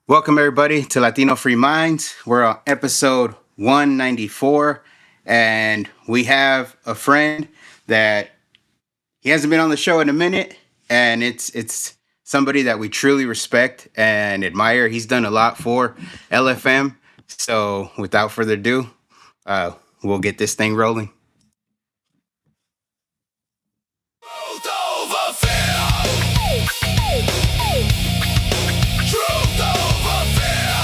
Welcome, everybody, to Latino Free Minds. We're on episode 194, and we have a friend that he hasn't been on the show in a minute, and it's somebody that we truly respect and admire. He's done a lot for LFM. So, without further ado, we'll get this thing rolling. Truth over fear. Truth over fear.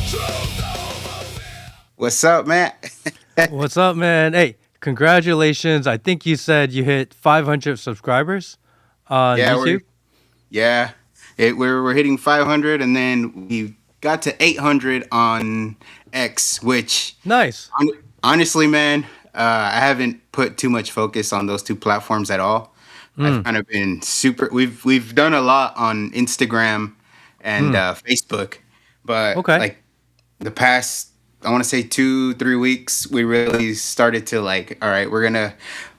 Truth over fear. What's up, Matt? What's up, man? Hey, congratulations. I think you said you hit 500 subscribers on Yeah, YouTube. yeah, we're hitting 500, and then we got to 800 on X, which Nice. honestly, man, I haven't put too much focus on those two platforms at all. I've Mm, kind of been super. We've done a lot on Instagram and mm. Facebook, but Okay. like the past, I want to say 2-3 weeks, we really started to like, all right,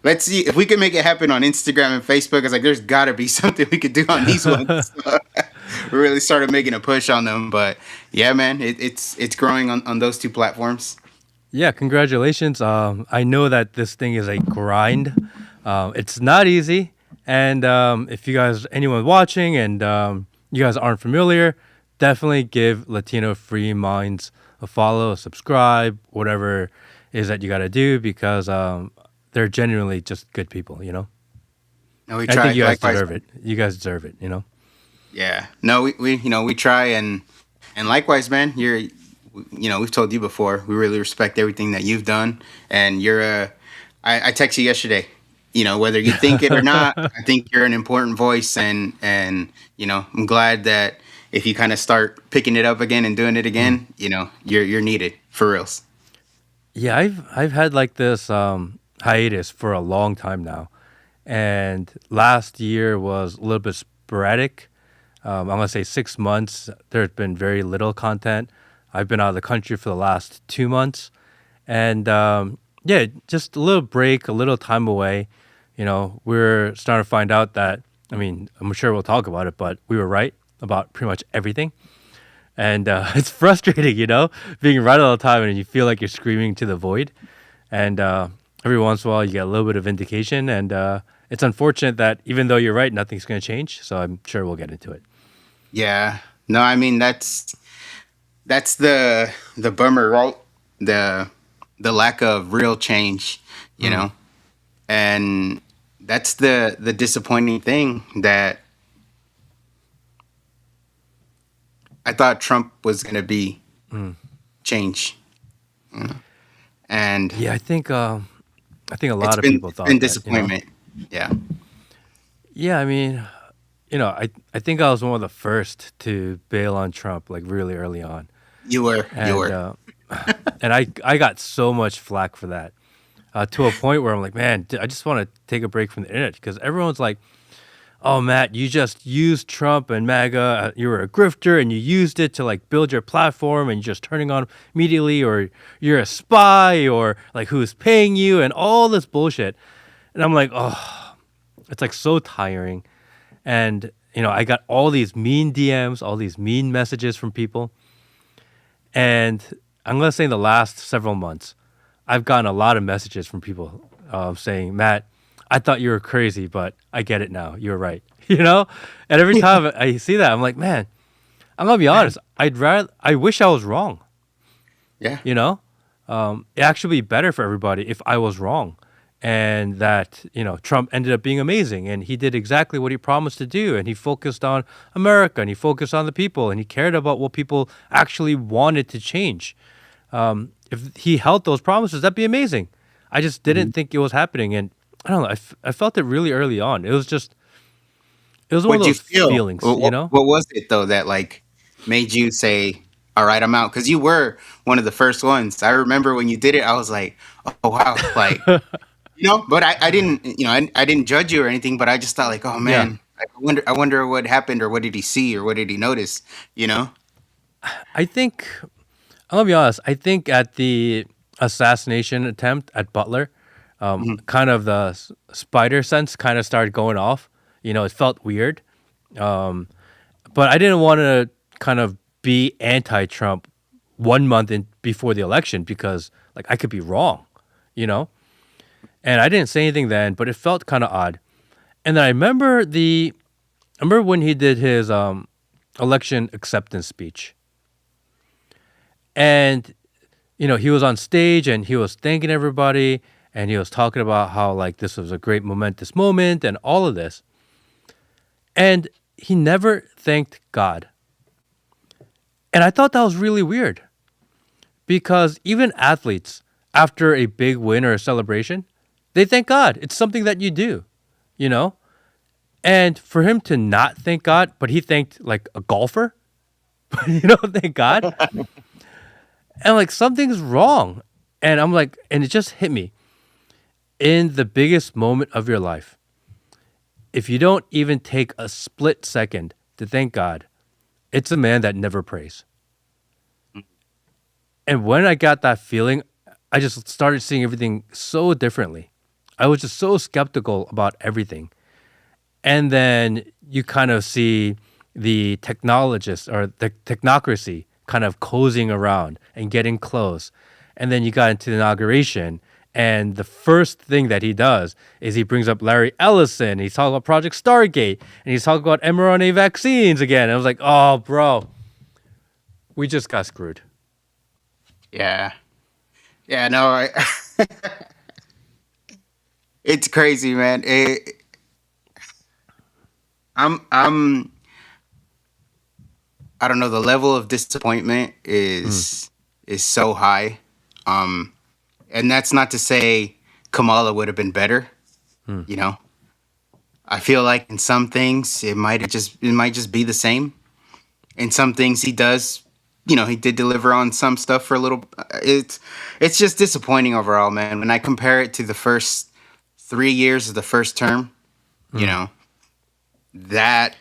let's see if we can make it happen on Instagram and Facebook. It's like there's got to be something we could do on these ones. We really started making a push on them, but yeah, man, it's growing on those two platforms. Yeah, congratulations. I know that this thing is a grind. It's not easy. And if you guys, anyone watching and you guys aren't familiar, definitely give Latino Free Minds a follow, a subscribe, whatever is that you got to do because they're genuinely just good people. No, we I think try. you guys Likewise, deserve it. You guys deserve it. yeah. No, we try and likewise, man. We've told you before. We really respect everything that you've done, and you're a. I texted you yesterday. Whether you think it or not, I think you're an important voice, and I'm glad that if you kind of start picking it up again and doing it again, you're needed for reals. Yeah, I've had like this hiatus for a long time now, and last year was a little bit sporadic. I'm gonna say 6 months. There's been very little content. I've been out of the country for the last 2 months, and yeah, just a little break, a little time away. We're starting to find out that I mean, I'm sure we'll talk about it, but we were right about pretty much everything. And it's frustrating, being right all the time and you feel like you're screaming to the void. And every once in a while, you get a little bit of vindication. And it's unfortunate that even though you're right, nothing's going to change. So I'm sure we'll get into it. Yeah. No, I mean that's the bummer, right? The the lack of real change, you Mm, know, and that's the disappointing thing that I thought Trump was gonna be mm. change, you know? And Yeah, I think a it's lot of been people it's been thought that. disappointment. Yeah, Yeah, I mean, I think I was one of the first to bail on Trump like really early on. you And were. and I got so much flack for that. To a point where I'm like, man, I just want to take a break from the internet because everyone's like, "Oh, Matt, you just used Trump and MAGA. You were a grifter, and you used it to like build your platform, and you're just turning on immediately, or you're a spy, or like who's paying you, and all this bullshit." And I'm like, oh, it's like so tiring. And I got all these mean DMs, all these mean messages from people, and I'm gonna say in the last several months, I've gotten a lot of messages from people saying, Matt, I thought you were crazy, but I get it now. You're right. And every time I see that, I'm like, man, I'm gonna be honest. I wish I was wrong. Yeah, It actually be better for everybody if I was wrong, and that Trump ended up being amazing, and he did exactly what he promised to do, and he focused on America, and he focused on the people, and he cared about what people actually wanted to change. If he held those promises, that'd be amazing. I just mhm. didn't think it was happening, and I don't know. I felt it really early on. It was one of What'd you those feel? feelings, What, what, what was it though that like made you say, "All right, I'm out"? Because you were one of the first ones. I remember when you did it, I was like, "Oh wow!" Like but I didn't, I didn't judge you or anything, but I just thought like, "Oh Yeah, man, I wonder what happened or what did he see or what did he notice?" You know? I think I'm gonna be honest. I think at the assassination attempt at Butler, Mhm. kind of the spider sense kind of started going off. It felt weird. But I didn't want to kind of be anti-Trump 1 month before the election because like I could be wrong, you know. And I didn't say anything then, but it felt kind of odd. And then I remember when he did his election acceptance speech, and he was on stage and he was thanking everybody, and he was talking about how like this was a great momentous moment and all of this, and he never thanked God. And I thought that was really weird because even athletes, after a big win or a celebration, they thank God. It's something that you do, you know? And for him to not thank God, but he thanked like a golfer, thank God. And like something's wrong. And I'm like, and it just hit me. In the biggest moment of your life, if you don't even take a split second to thank God, it's a man that never prays. And when I got that feeling, I just started seeing everything so differently. I was just so skeptical about everything. And then you kind of see the technologists or the technocracy kind of cozying around and getting close. And then you got into the inauguration. And the first thing that he does is he brings up Larry Ellison. He's talking about Project Stargate. And he's talking about mRNA vaccines again. And I was like, oh, bro, we just got screwed. Yeah. Yeah, no, it's crazy, man. I'm I don't know, the level of disappointment is so high. And that's not to say Kamala would have been better, you know. I feel like in some things it might just be the same. In some things he does, he did deliver on some stuff for a little. It's just disappointing overall, man. When I compare it to the first 3 years of the first term, you know, that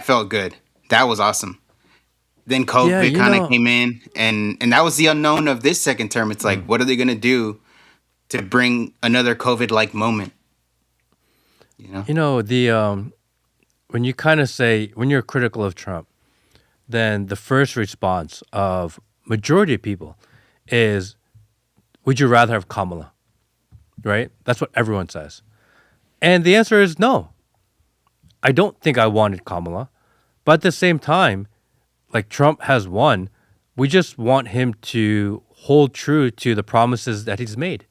felt good. That was awesome. Then COVID kind of came in, and that was the unknown of this second term. It's like, what are they gonna do to bring another COVID-like moment? The when you kind of say when you're critical of Trump, then the first response of majority of people is, would you rather have Kamala? Right? That's what everyone says. And the answer is no. I don't think I wanted Kamala. But at the same time, like Trump has won, we just want him to hold true to the promises that he's made.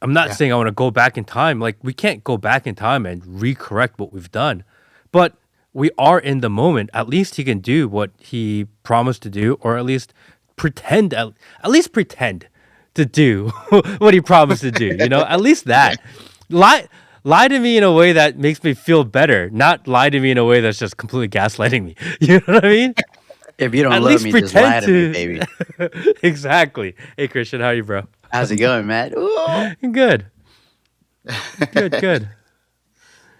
I'm not saying I want to go back in time. Like, we can't go back in time and recorrect what we've done. But we are in the moment. At least he can do what he promised to do, or at least pretend to do what he promised to do. At least that. Lie to me in a way that makes me feel better, not lie to me in a way that's just completely gaslighting me. You know what I mean? If you don't At love least me, just lie to me, baby. Exactly. Hey, Christian, how are you, bro? How's it going, Matt? Ooh. Good. Good.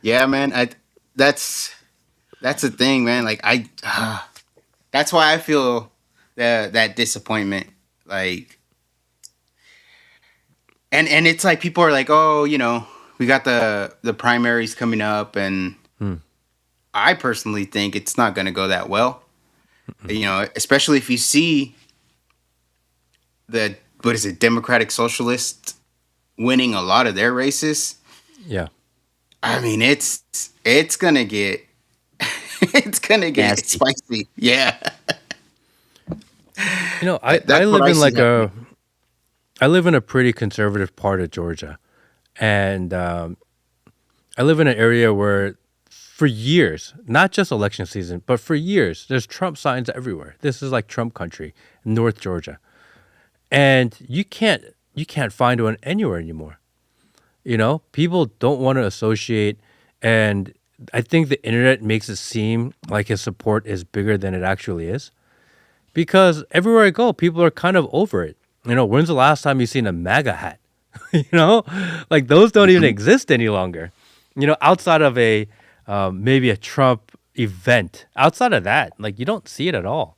Yeah, man. That's the thing, man. Like that's why I feel that disappointment. Like, and it's like people are like, oh, we got the primaries coming up, and I personally think it's not going to go that well. Especially if you see the Democratic Socialists winning a lot of their races. Yeah. I mean, it's gonna get Nasty. spicy. Yeah. I live in a pretty conservative part of Georgia, and I live in an area where, for years, not just election season, but for years, there's Trump signs everywhere. This is like Trump country, North Georgia, and you can't find one anywhere anymore. People don't want to associate, and I think the internet makes it seem like his support is bigger than it actually is, because everywhere I go, people are kind of over it. When's the last time you've seen a MAGA hat? Like those don't even exist any longer. Outside of a maybe a Trump event, outside of that, like you don't see it at all.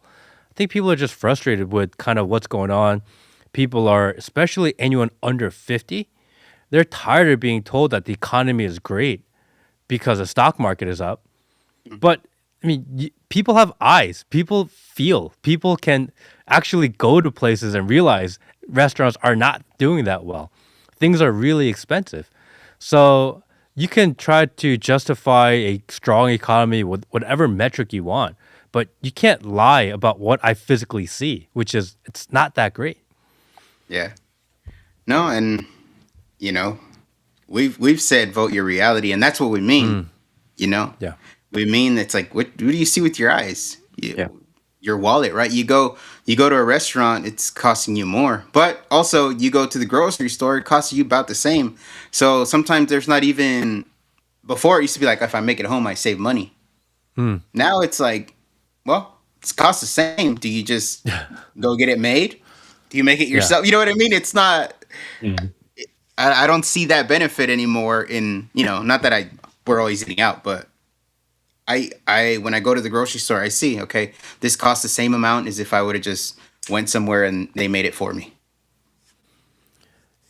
I think people are just frustrated with kind of what's going on. People are, especially anyone under 50, they're tired of being told that the economy is great because the stock market is up. But I mean, people have eyes. People feel. People can actually go to places and realize restaurants are not doing that well. Things are really expensive. So you can try to justify a strong economy with whatever metric you want, but you can't lie about what I physically see, which is it's not that great. Yeah. No, and you know, we've said vote your reality, and that's what we mean. Mm, You know, yeah. we mean it's like what do you see with your eyes? Yeah. Your wallet, right? You go to a restaurant, it's costing you more, but also you go to the grocery store, it costs you about the same. So sometimes there's not even before it used to be like if I make it home, I save money. Mm, Now it's like, well, it's cost the same. Do you just go get it made? Do you make it yeah. yourself? You know what I mean? It's not. Mhm. I don't see that benefit anymore. In not that we're always eating out, but I when I go to the grocery store, I see okay, this costs the same amount as if I would have just went somewhere and they made it for me.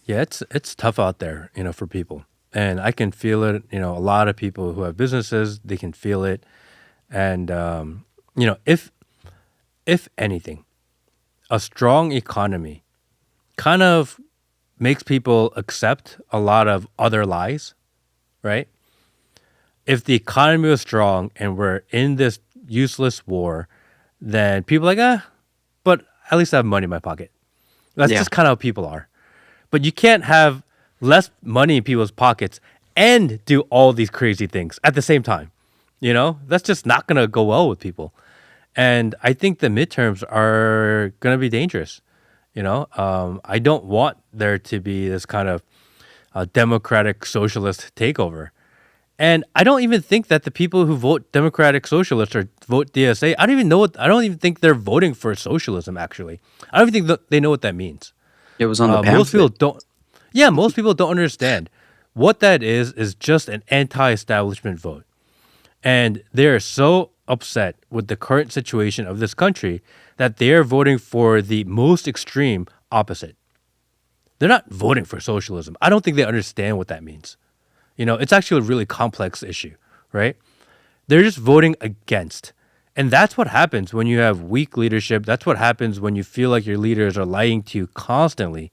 Yeah, it's tough out there, for people. And I can feel it, a lot of people who have businesses, they can feel it. And if anything, a strong economy kind of makes people accept a lot of other lies, right? If the economy was strong and we're in this useless war, then people are like, but at least I have money in my pocket. That's Yeah. just kind of how people are. But you can't have less money in people's pockets and do all these crazy things at the same time. That's just not going to go well with people. And I think the midterms are going to be dangerous. I don't want there to be this kind of democratic socialist takeover. And I don't even think that the people who vote Democratic Socialist or vote DSA, I don't even think they're voting for socialism, actually. I don't even think that they know what that means. It was on the Most people pamphlet. don't. Yeah, most people don't understand what that is just an anti-establishment vote, and they are so upset with the current situation of this country that they are voting for the most extreme opposite. They're not voting for socialism. I don't think they understand what that means. It's actually a really complex issue, right? They're just voting against. And that's what happens when you have weak leadership. That's what happens when you feel like your leaders are lying to you constantly,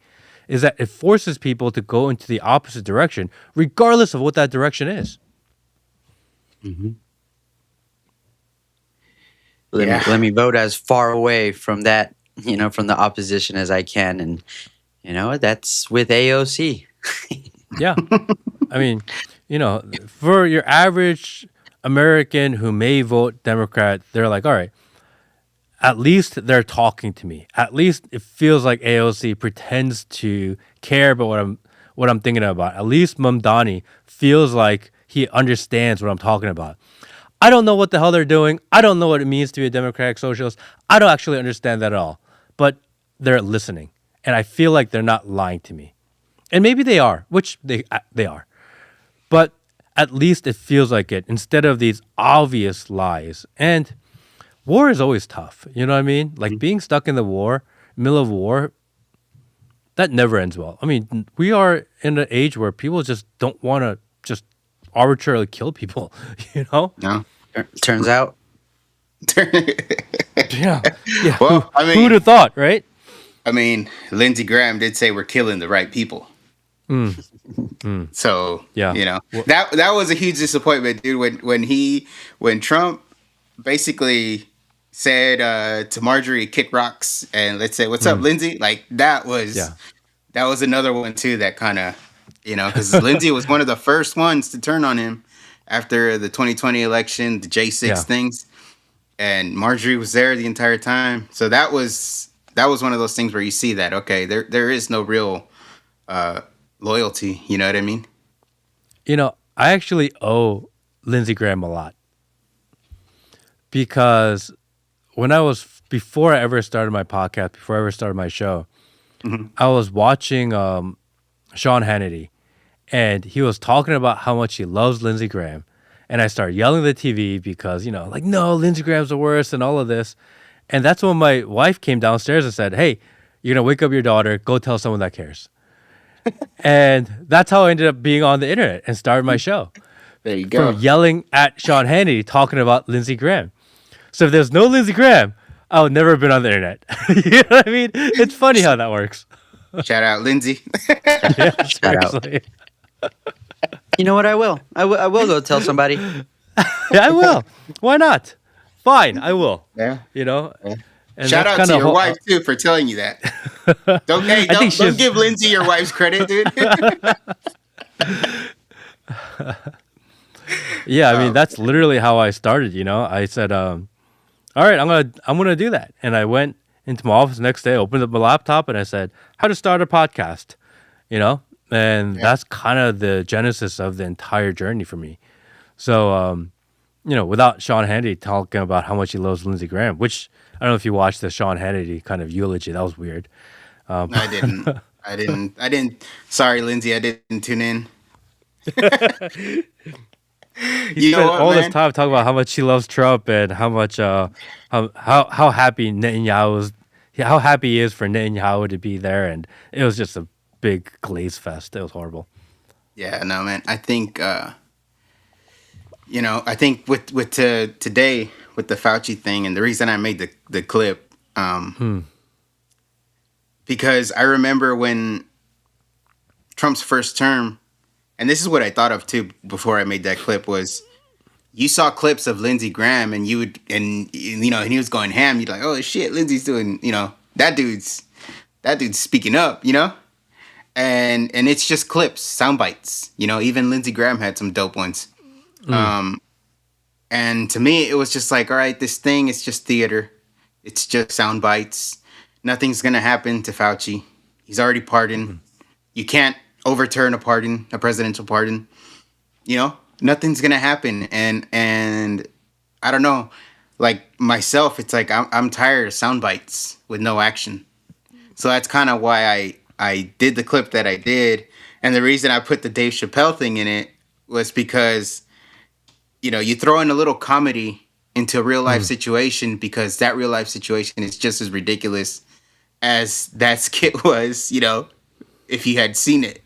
is that it forces people to go into the opposite direction, regardless of what that direction is. Mhm. Yeah. Let me vote as far away from that, from the opposition as I can, and that's with AOC. Yeah. I mean, for your average American who may vote Democrat, they're like, all right, at least they're talking to me. At least it feels like AOC pretends to care about what I'm thinking about. At least Mamdani feels like he understands what I'm talking about. I don't know what the hell they're doing. I don't know what it means to be a democratic socialist. I don't actually understand that at all. But they're listening, and I feel like they're not lying to me. And maybe they are, which they are. But at least it feels like it instead of these obvious lies. And war is always tough. You know what I mean? Like being stuck in the middle of war, that never ends well. I mean, we are in an age where people just don't want to just arbitrarily kill people, you know? No. Turns out, Yeah. Yeah. Well, I Who would mean, have thought, right? Lindsey Graham did say we're killing the right people. So Yeah. that was a huge disappointment, dude. When Trump basically said to Marjorie, "Kick rocks," and let's say, "What's up, Lindsey?" Like Yeah. that was another one too that kind of because Lindsey was one of the first ones to turn on him after the 2020 election, the J6 Yeah. things, and Marjorie was there the entire time. So that was one of those things where you see that okay, there is no real loyalty. You know what I mean? I actually owe Lindsey Graham a lot because before I ever started my podcast, before I ever started my show, I was watching Sean Hannity, and he was talking about how much he loves Lindsey Graham. And I started yelling at the TV because, like, no, Lindsey Graham's the worst and all of this. And that's when my wife came downstairs and said, hey, you're going to wake up your daughter, go tell someone that cares. And that's how I ended up being on the internet and started my show There you from go. yelling at Sean Hannity talking about Lindsey Graham. So if there's no Lindsey Graham, I would never have been on the internet. You know what I mean? It's funny how that works. Shout out, Lindsay. Yeah, Shout out. seriously. You know what? I will. I will go tell somebody. Yeah, I will. Why not? Fine, I will. Yeah. You know. Yeah. And Shout that's out to kinda your wife too for telling you that. Don't hey, I think don't give Lindsay your wife's credit, dude. Yeah, I mean that's literally how I started. You know, I said, "All right, I'm gonna do that," and I went into my office the next day, opened up my laptop, and I said, "How to start a podcast," you know, and that's kind of the genesis of the entire journey for me. So, you know, without Sean Hannity talking about how much he loves Lindsey Graham, which I don't know if you watched the Sean Hannity kind of eulogy, that was weird. I didn't. I didn't. Sorry, Lindsay. I didn't tune in. He You know spent what, all this man? time talking about how much he loves Trump and how much how happy Netanyahu was, how happy he is for Netanyahu to be there, and it was just a big glaze fest. It was horrible. Yeah, no, man. I think I think with today with the Fauci thing, and the reason I made the clip, because I remember when Trump's first term, and this is what I thought of too before I made that clip was. You saw clips of Lindsey Graham, and you would, and he was going ham. You'd like, oh shit, Lindsey's doing, that dude's speaking up, and it's just clips, sound bites. Even Lindsey Graham had some dope ones. And to me, it was just like, all right, this thing is just theater. It's just sound bites. Nothing's gonna happen to Fauci. He's already pardoned. You can't overturn a presidential pardon. Nothing's gonna happen, and I don't know. Like myself, it's like I'm tired of sound bites with no action. So that's kind of why I did the clip that I did, and the reason I put the Dave Chappelle thing in it was because you throw in a little comedy into a real life situation because that real life situation is just as ridiculous as that skit was. If you had seen it,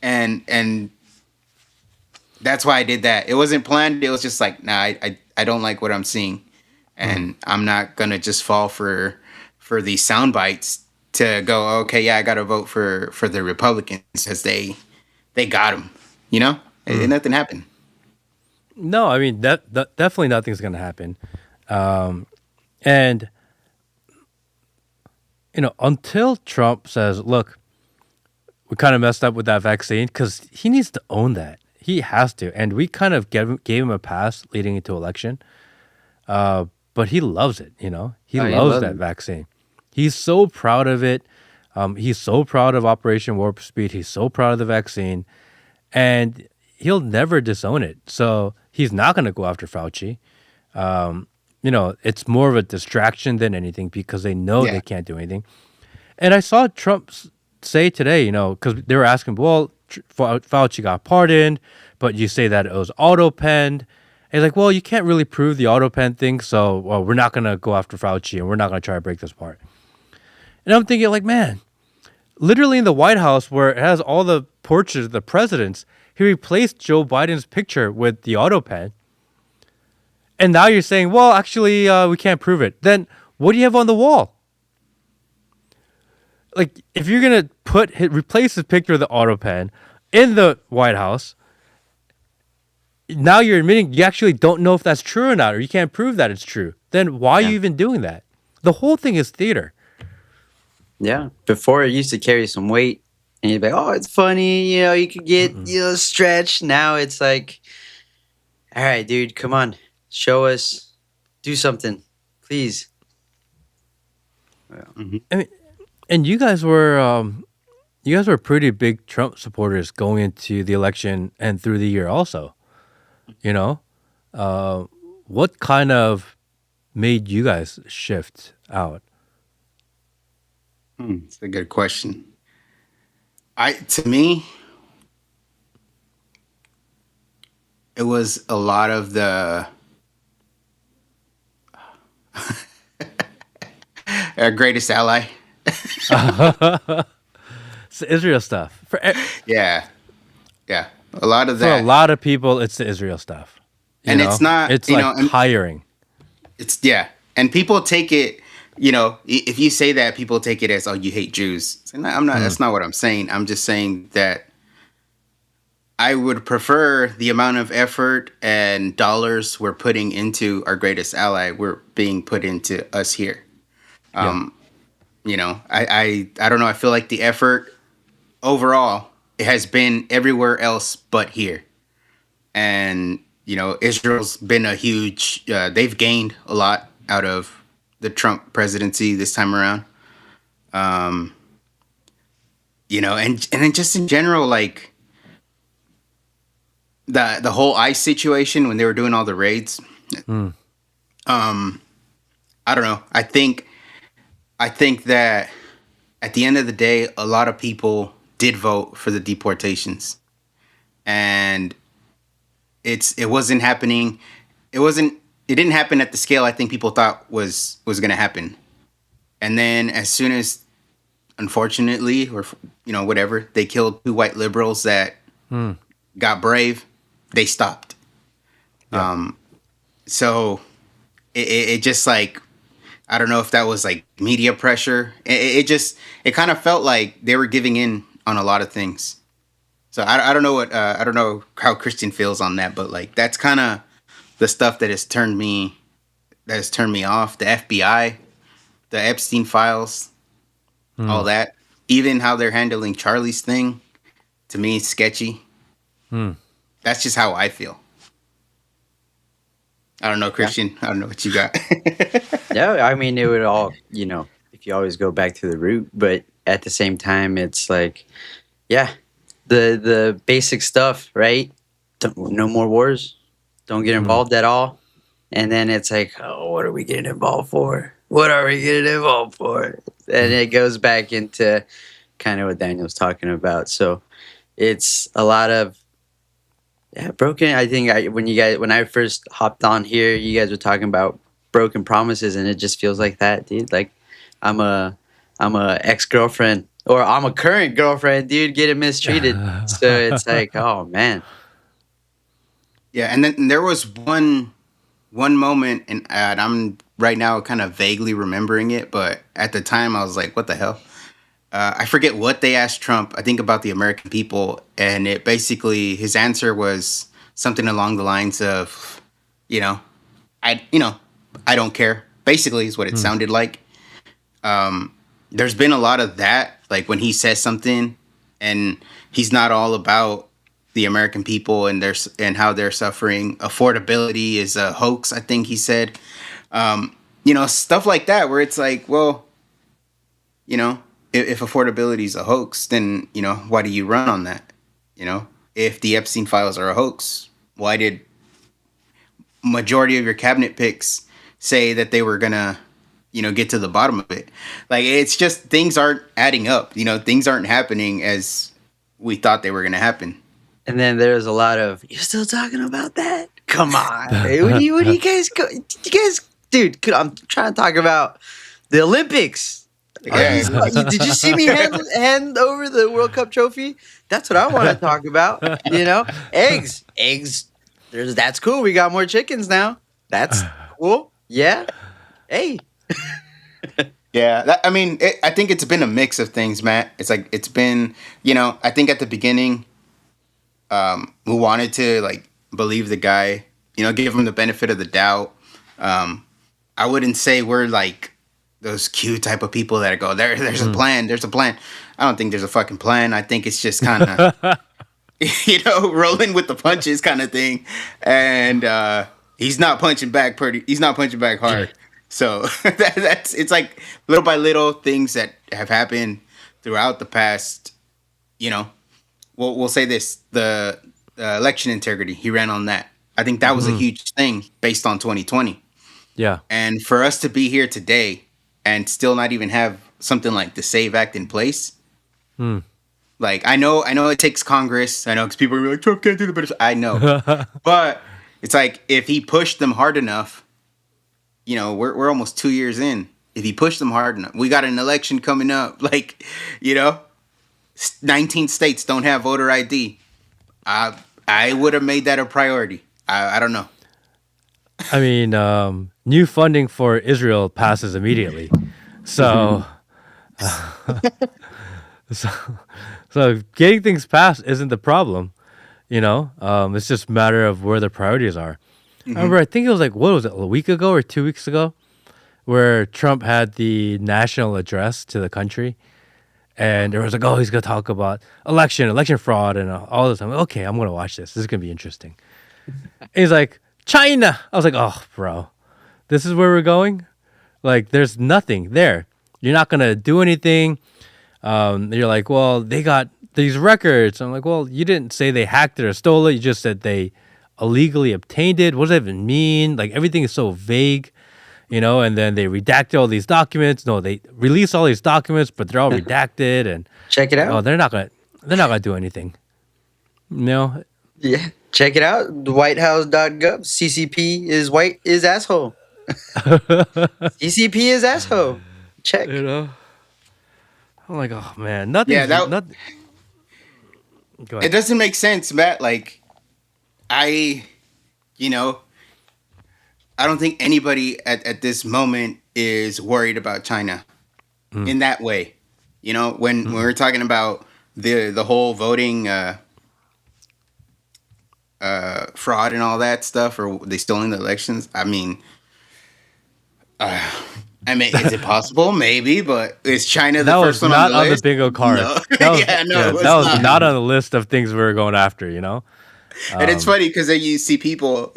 and that's why I did that. It wasn't planned. It was just like, nah, I don't like what I'm seeing, and I'm not gonna just fall for these sound bites to go. Okay, yeah, I gotta vote for the Republicans because they got him. And nothing happened. No, I mean that definitely nothing's gonna happen, and until Trump says, "Look, we kind of messed up with that vaccine," because he needs to own that. He has to, and we kind of gave him a pass leading into election, but he loves it. He He loves loves that it. vaccine. He's so proud of it. He's so proud of Operation Warp Speed. He's so proud of the vaccine, and he'll never disown it. So he's not going to go after Fauci. It's more of a distraction than anything because they know Yeah. they can't do anything. And I saw Trump say today, because they were asking, well, Fauci got pardoned, but you say that it was auto-penned. And he's like, well, you can't really prove the auto-pen thing, so we're not going to go after Fauci and we're not going to try to break this part. And I'm thinking, like, man, literally in the White House where it has all the portraits of the presidents, he replaced Joe Biden's picture with the auto-pen. And now you're saying, well, actually, we can't prove it. Then what do you have on the wall? Like, if you're going to replace his picture with the auto pen in the White House, now you're admitting you actually don't know if that's true or not, or you can't prove that it's true. Then why are you even doing that? The whole thing is theater. Yeah. Before it used to carry some weight, and you'd be like, oh, it's funny. You could get stretched. Now it's like, all right, dude, come on, show us, do something, please. I mean, and you guys were pretty big Trump supporters going into the election and through the year also. What kind of made you guys shift out? It's a good question. To me, it was a lot of the our greatest ally. It's Israel stuff. Yeah. a lot of For a that. lot of people, it's the Israel stuff. You And know? it's not, It's you like know, and tiring. it's, yeah. And people take it, you know, if you say that, people take it as, oh, you hate Jews. And I'm not, Mm. that's not what I'm saying. I'm just saying that I would prefer the amount of effort and dollars we're putting into our greatest ally, we're being put into us here. Yeah. You know, I don't know. I feel like the effort overall, it has been everywhere else but here. And, you know, Israel's been a huge, they've gained a lot out of the Trump presidency this time around. Um, you know, and then just in general, like the whole ICE situation when they were doing all the raids. Mm. I don't know. I think that at the end of the day, a lot of people did vote for the deportations, and it wasn't happening. It didn't happen at the scale I think people thought was going to happen. And then as soon as, unfortunately, or you know, whatever, they killed two white liberals that Mm. got brave, they stopped. Yeah. So it just like, I don't know if that was like media pressure. It kind of felt like they were giving in on a lot of things. So I don't know what I don't know how Christian feels on that, but like that's kind of the stuff that has turned me off. The FBI, the Epstein files, all Mm. that. Even how they're handling Charlie's thing, to me, is sketchy. Mm. That's just how I feel. I don't know, Yeah. Christian. I don't know what you got. Yeah, I mean, it would all, you know, if you always go back to the root, but at the same time, it's like, yeah, the basic stuff, right? No more wars. Don't get Mm. involved at all. And then it's like, oh, what are we getting involved for? What are we getting involved for? And it goes back into kind of what Daniel's talking about. So it's a lot of broken. I think when I first hopped on here, you guys were talking about broken promises, and it just feels like that, dude. Like I'm a ex girlfriend, or I'm a current girlfriend, dude, getting mistreated. So it's like, oh man, Yeah, and then there was one moment, and I'm right now kind of vaguely remembering it, but at the time I was like, "What the hell?" I forget what they asked Trump. I think about the American people, and it basically his answer was something along the lines of, you know, you know, I don't care. Basically, is what it Mm. sounded like. There's been a lot of that, like when he says something, and he's not all about the American people and and how they're suffering. Affordability is a hoax, I think he said. You know, stuff like that, where it's like, well, you know, if affordability is a hoax, then you know, why do you run on that? You know, if the Epstein files are a hoax, why did majority of your cabinet picks say that they were gonna, you know, get to the bottom of it? Like, it's just things aren't adding up. You know, things aren't happening as we thought they were gonna happen. and then there's a lot of you're still talking about that. Come on, hey, what do you guys go? You guys, dude, I'm trying to talk about the Olympics. Yeah. Did you see me hand over the World Cup trophy? That's what I want to talk about. You know, eggs. That's cool. We got more chickens now. That's cool. Yeah. Hey. Yeah, I mean, I think it's been a mix of things, Matt. It's like it's been, you know, I think at the beginning, we wanted to like believe the guy, you know, give him the benefit of the doubt. I wouldn't say we're like those cute type of people that go there's a plan, there's a plan. I don't think there's a fucking plan. I think it's just kind of you know, rolling with the punches kind of thing. And he's not punching back hard. So that's it's like little by little things that have happened throughout the past, you know. We'll say this, the election integrity, he ran on that. I think that was a huge thing based on 2020. Yeah. And for us to be here today and still not even have something like the SAVE Act in place, Hmm. like I know it takes Congress. I know because people are like, Trump can't do the better. I know, but it's like if he pushed them hard enough, you know, we're almost 2 years in. If he pushed them hard enough, we got an election coming up. Like, you know, 19 states don't have voter ID. I would have made that a priority. I don't know. I mean, new funding for Israel passes immediately. So, so, so getting things passed isn't the problem. It's just a matter of where the priorities are. I remember, I think it was like, what was it, a week ago or 2 weeks ago, where Trump had the national address to the country. And there was like, oh, he's going to talk about election fraud and all this. I'm like, okay, I'm going to watch this. This is going to be interesting. And he's like, China. I was like, oh, bro, this is where we're going? Like, there's nothing there. You're not going to do anything. You're like, well, they got these records. I'm like, well, you didn't say they hacked it or stole it. You just said they illegally obtained it. What does that even mean? Like, everything is so vague. And then they redacted all these documents. No, they released all these documents, but they're all redacted, and Check it out. oh, they're not gonna do anything. No, Yeah, check it out. Whitehouse.gov. CCP is asshole. CCP is asshole. Check. I'm like, oh man, nothing. Yeah, nothing. Go It ahead. doesn't make sense, Matt. Like, I, you know, I don't think anybody at this moment is worried about China in that way. When we're talking about the whole voting fraud and all that stuff, or they stealing the elections. Is it possible? Maybe, but is China the That first was one on not the on the list? bingo card. No. That was, Yeah, no, it's that was not. not on the list of things we were going after. And it's funny because then you see people,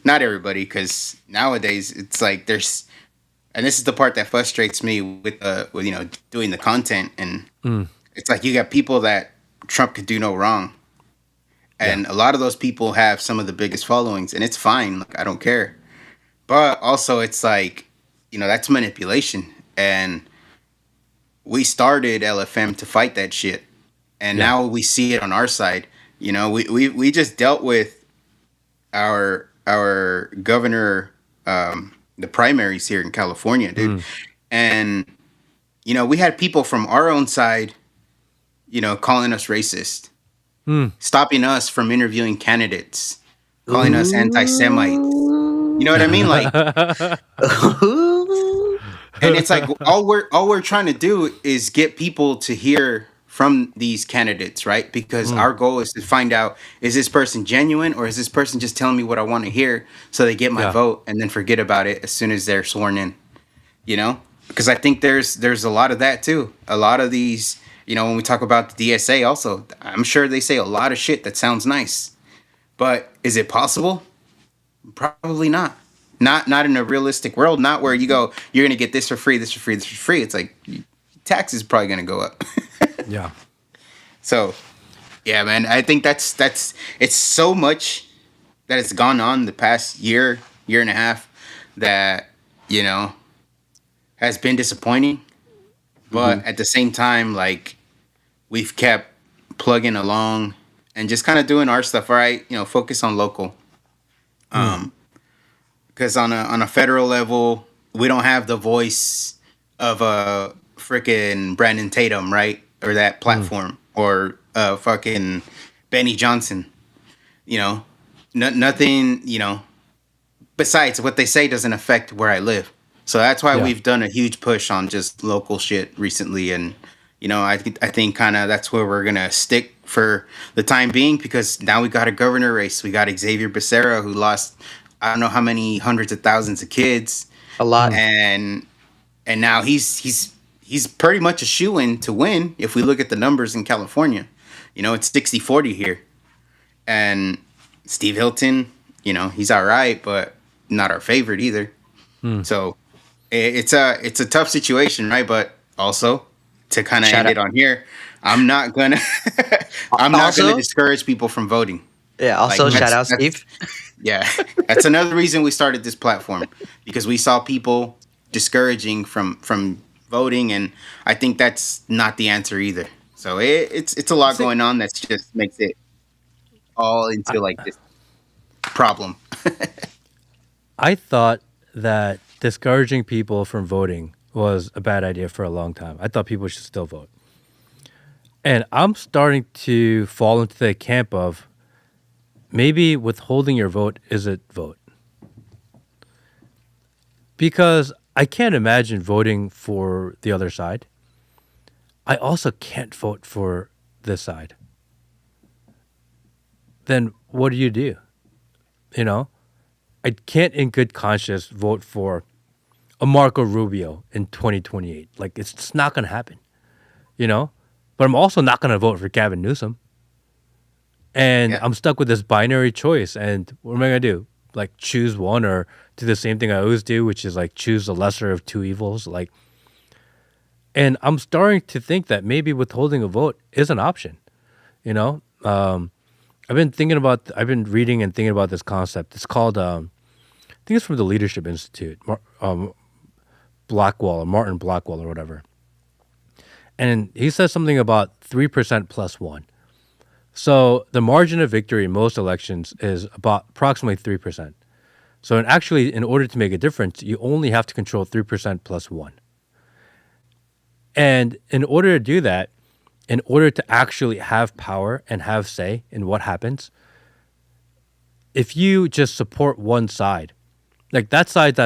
not everybody, because nowadays it's like and this is the part that frustrates me with doing the content, and it's like you got people that Trump could do no wrong, and a lot of those people have some of the biggest followings, and it's fine, like I don't care, but also it's like, that's manipulation, and we started LFM to fight that shit, and now we see it on our side. We just dealt with our governor, the primaries here in California, dude. And, we had people from our own side, calling us racist, stopping us from interviewing candidates, calling us anti-Semites. You know what I mean? Like, and it's like all we're trying to do is get people to hear from these candidates, right? Because our goal is to find out, is this person genuine, or is this person just telling me what I want to hear so they get my vote and then forget about it as soon as they're sworn in, Because I think there's a lot of that too. A lot of these, when we talk about the DSA also, I'm sure they say a lot of shit that sounds nice. But is it possible? Probably not. Not in a realistic world, not where you go, you're going to get this for free, this for free, this for free. It's like taxes probably going to go up. Yeah. So, yeah, man, I think that's it's so much that has gone on the past year and a half that, has been disappointing. But at the same time, like, we've kept plugging along and just kind of doing our stuff, all right? Focus on local. Because on a federal level, we don't have the voice of a freaking Brandon Tatum, right? Or that platform, or fucking Benny Johnson. Nothing. Besides, what they say doesn't affect where I live. So that's why we've done a huge push on just local shit recently, and I think kind of that's where we're gonna stick for the time being, because now we got a governor race. We got Xavier Becerra, who lost I don't know how many hundreds of thousands of kids. A lot. And now he's pretty much a shoo-in to win if we look at the numbers in California. It's 60-40 here. And Steve Hilton, he's all right, but not our favorite either. So it's a tough situation, right? But also, to kind of end it on here, I'm not gonna discourage people from voting. Yeah, also Like, shout out that's- Steve. Yeah, that's another reason we started this platform, because we saw people discouraging from voting, and I think that's not the answer either. So it's a lot going on that just makes it all into like this problem. I thought that discouraging people from voting was a bad idea for a long time. I thought people should still vote. And I'm starting to fall into the camp of maybe withholding your vote isn't vote. Because I can't imagine voting for the other side. I also can't vote for this side. Then what do you do? You know, I can't in good conscience vote for a Marco Rubio in 2028. Like, it's just not going to happen, you know? But I'm also not going to vote for Gavin Newsom. And Yeah. I'm stuck with this binary choice. And what am I going to do? Like, choose one or do the same thing I always do, which is like choose the lesser of two evils. Like, and I'm starting to think that maybe withholding a vote is an option, you know? I've been reading and thinking about this concept. It's called, I think it's from the Leadership Institute, Blackwell or Martin Blackwell or whatever. And he says something about 3% plus one. So the margin of victory in most elections is about approximately 3%. So in order to make a difference, you only have to control 3% plus one. And in order to do that, in order to actually have power and have say in what happens, if you just support one side, like that side,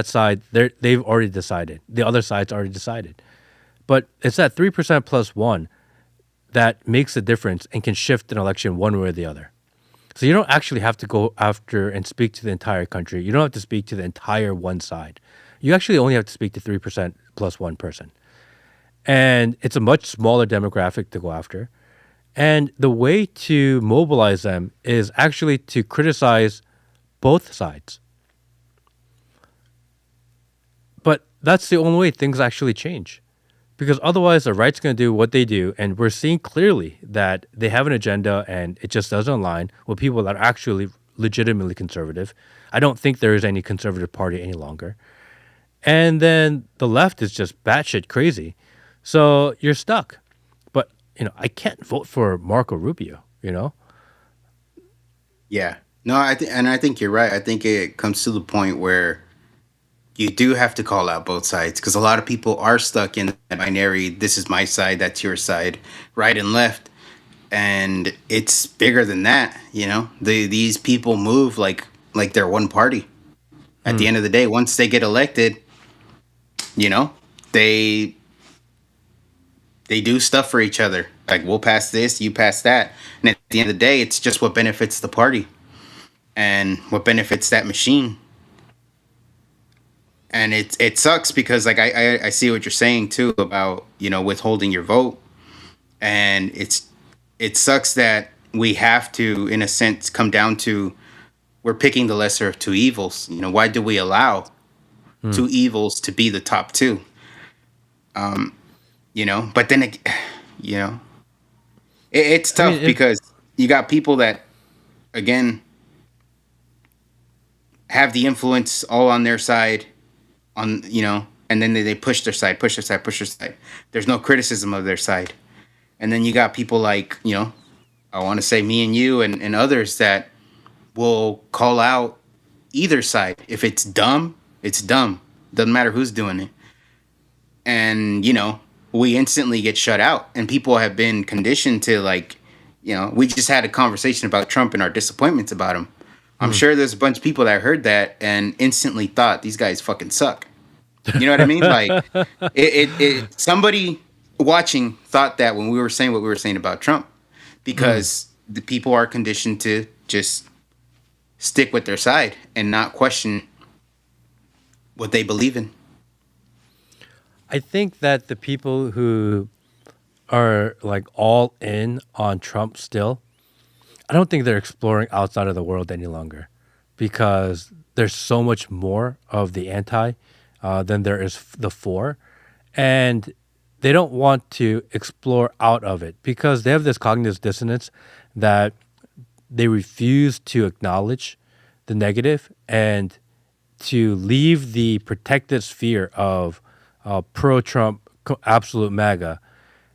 they've already decided. The other side's already decided. But it's that 3% plus one that makes a difference and can shift an election one way or the other. So you don't actually have to go after and speak to the entire country. You don't have to speak to the entire one side. You actually only have to speak to 3% plus one person. And it's a much smaller demographic to go after. And the way to mobilize them is actually to criticize both sides. But that's the only way things actually change. Because otherwise, the right's going to do what they do. And we're seeing clearly that they have an agenda and it just doesn't align with people that are actually legitimately conservative. I don't think there is any conservative party any longer. And then the left is just batshit crazy. So you're stuck. But, I can't vote for Marco Rubio, Yeah. No, I think you're right. I think it comes to the point where you do have to call out both sides because a lot of people are stuck in the binary. This is my side, that's your side, right and left, and it's bigger than that. These people move like they're one party. At the end of the day, once they get elected, they do stuff for each other. Like we'll pass this, you pass that, and at the end of the day, it's just what benefits the party and what benefits that machine. And it sucks because like I see what you're saying too about withholding your vote, and it sucks that we have to in a sense come down to we're picking the lesser of two evils. Why do we allow two evils to be the top two? But then it's tough because you got people that again have the influence all on their side. And then they push their side. There's no criticism of their side. And then you got people like, I want to say me and you and others that will call out either side. If it's dumb, it's dumb. Doesn't matter who's doing it. And, we instantly get shut out. And people have been conditioned to we just had a conversation about Trump and our disappointments about him. I'm sure there's a bunch of people that heard that and instantly thought these guys fucking suck. You know what I mean? Like somebody watching thought that when we were saying what we were saying about Trump, because the people are conditioned to just stick with their side and not question what they believe in. I think that the people who are like all in on Trump still, I don't think they're exploring outside of the world any longer because there's so much more of the anti than there is the for. And they don't want to explore out of it because they have this cognitive dissonance that they refuse to acknowledge the negative and to leave the protected sphere of pro-Trump, absolute MAGA,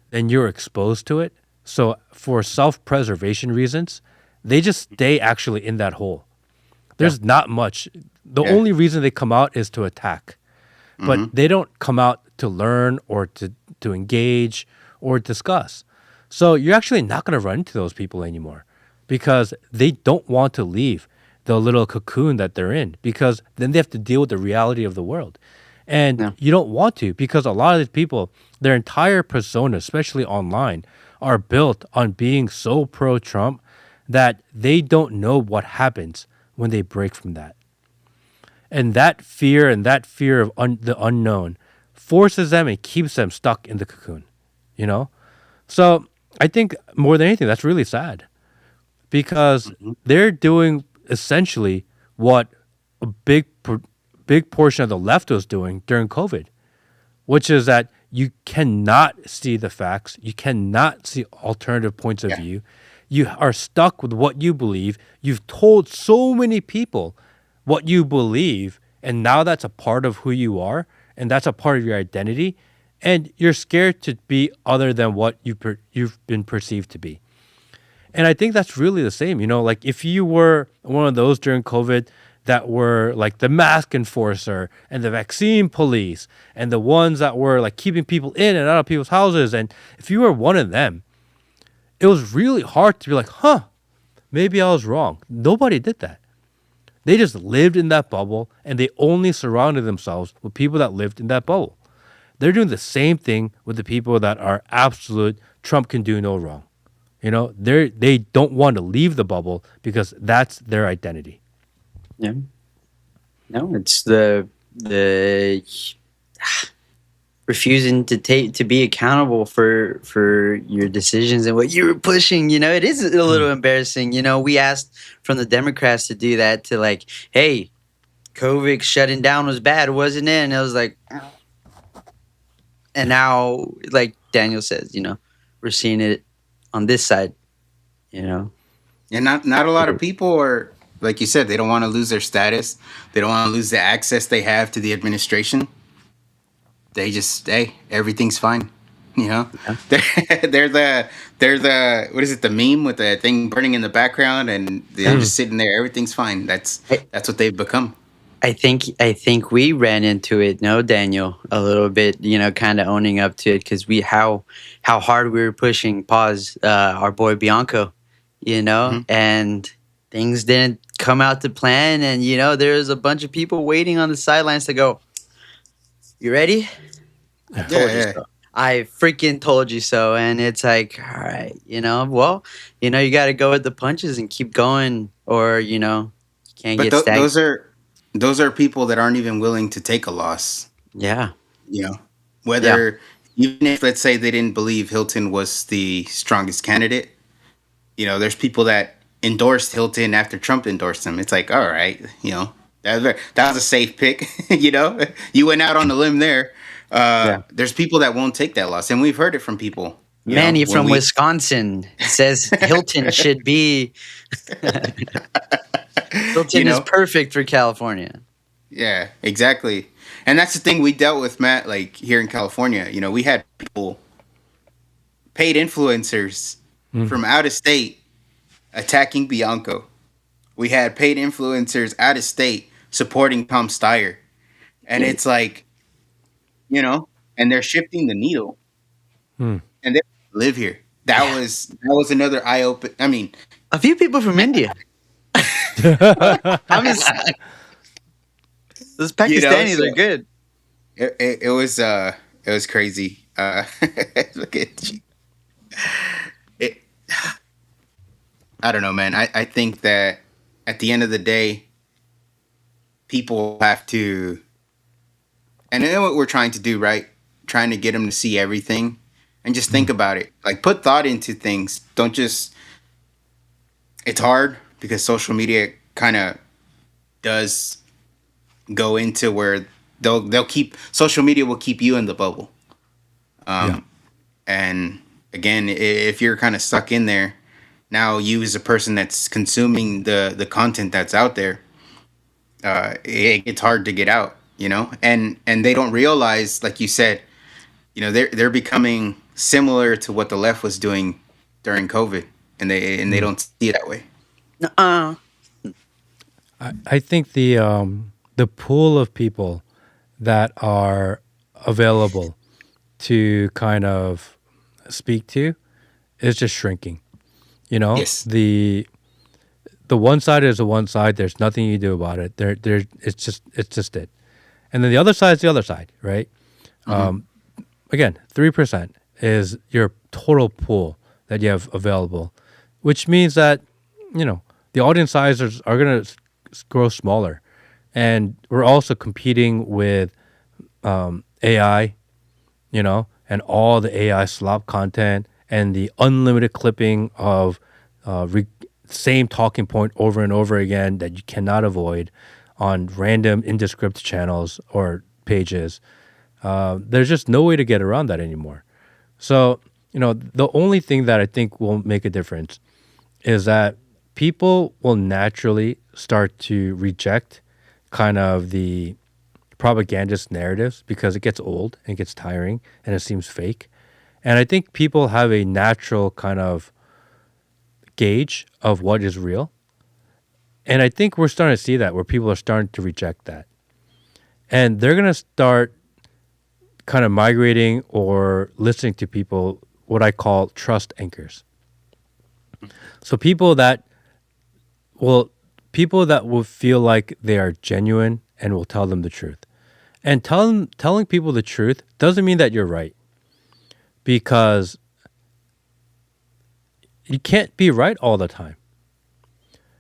then you're exposed to it. So for self-preservation reasons, they just stay actually in that hole. There's not much. The only reason they come out is to attack. But they don't come out to learn or to engage or discuss. So you're actually not going to run into those people anymore because they don't want to leave the little cocoon that they're in, because then they have to deal with the reality of the world. And Yeah. you don't want to, because a lot of these people, their entire persona, especially online, are built on being so pro Trump that they don't know what happens when they break from that. And that fear of the unknown forces them and keeps them stuck in the cocoon, you know? So I think more than anything, that's really sad, because they're doing essentially what a big portion of the left was doing during COVID, which is that you cannot see the facts, you cannot see alternative points of Yeah. view. You are stuck with what you believe. You've told so many people what you believe, and now that's a part of who you are, and that's a part of your identity, and you're scared to be other than what you've been perceived to be. And I think that's really the same. Like if you were one of those during COVID that were like the mask enforcer and the vaccine police and the ones that were like keeping people in and out of people's houses, and if you were one of them, it was really hard to be like, huh, maybe I was wrong. Nobody did that. They just lived in that bubble, and they only surrounded themselves with people that lived in that bubble. They're doing the same thing with the people that are absolute Trump can do no wrong. They don't want to leave the bubble because that's their identity. Yeah. No, it's the refusing to be accountable for your decisions and what you were pushing. It is a little embarrassing. We asked from the Democrats to do that, to like, hey, COVID shutting down was bad, wasn't it? And it was like, and now, like Daniel says, we're seeing it on this side. And not a lot of people are, like you said, they don't want to lose their status. They don't want to lose the access they have to the administration. They just, hey, everything's fine. Yeah. They're the what is it, the meme with the thing burning in the background, and they're just sitting there. Everything's fine. That's what they've become. I think we ran into it, no, Daniel, a little bit, kind of owning up to it, because how hard we were pushing our boy Bianco, and things didn't come out to plan, and there was a bunch of people waiting on the sidelines to go, you ready? I told you so. I freaking told you so. And it's like, all right, well, you got to go with the punches and keep going, or you can't get stagnant. Those are people that aren't even willing to take a loss. Yeah. Whether, even if, let's say, they didn't believe Hilton was the strongest candidate, there's people that endorsed Hilton after Trump endorsed him. It's like, all right, that was a safe pick. You went out on the limb there. There's people that won't take that loss, and we've heard it from people. Manny from Wisconsin says Hilton should be. Hilton is perfect for California. Yeah, exactly. And that's the thing we dealt with, Matt, like here in California. We had people, paid influencers from out of state attacking Bianco. We had paid influencers out of state supporting Tom Steyer. And it's like, and they're shifting the needle. And they live here. That was another eye open. I mean, a few people from India. Those Pakistanis are good. It was crazy. Look at you. I don't know, man. I think that at the end of the day, people have to, and I know what we're trying to do, right? Trying to get them to see everything and just think about it. Like, put thought into things. Don't just, it's hard because social media kind of does go into where they'll keep, social media will keep you in the bubble. And again, if you're kind of stuck in there, now you as a person that's consuming the content that's out there, it's hard to get out, and they don't realize, like you said, they're becoming similar to what the left was doing during COVID, and they don't see it that way. I think the pool of people that are available to kind of speak to is just shrinking. Yes. the one side is the one side. There's nothing you do about it. It's just it. And then the other side is the other side, right? Again, 3% is your total pool that you have available, which means that, the audience sizes are going to grow smaller. And we're also competing with AI, and all the AI slop content and the unlimited clipping of same talking point over and over again that you cannot avoid on random indescript channels or pages. There's just no way to get around that anymore. So, the only thing that I think will make a difference is that people will naturally start to reject kind of the propagandist narratives because it gets old and it gets tiring and it seems fake. And I think people have a natural kind of gauge of what is real. And I think we're starting to see that where people are starting to reject that. And they're going to start kind of migrating or listening to people, what I call trust anchors. So people that will feel like they are genuine and will tell them the truth. And telling people the truth doesn't mean that you're right, because you can't be right all the time,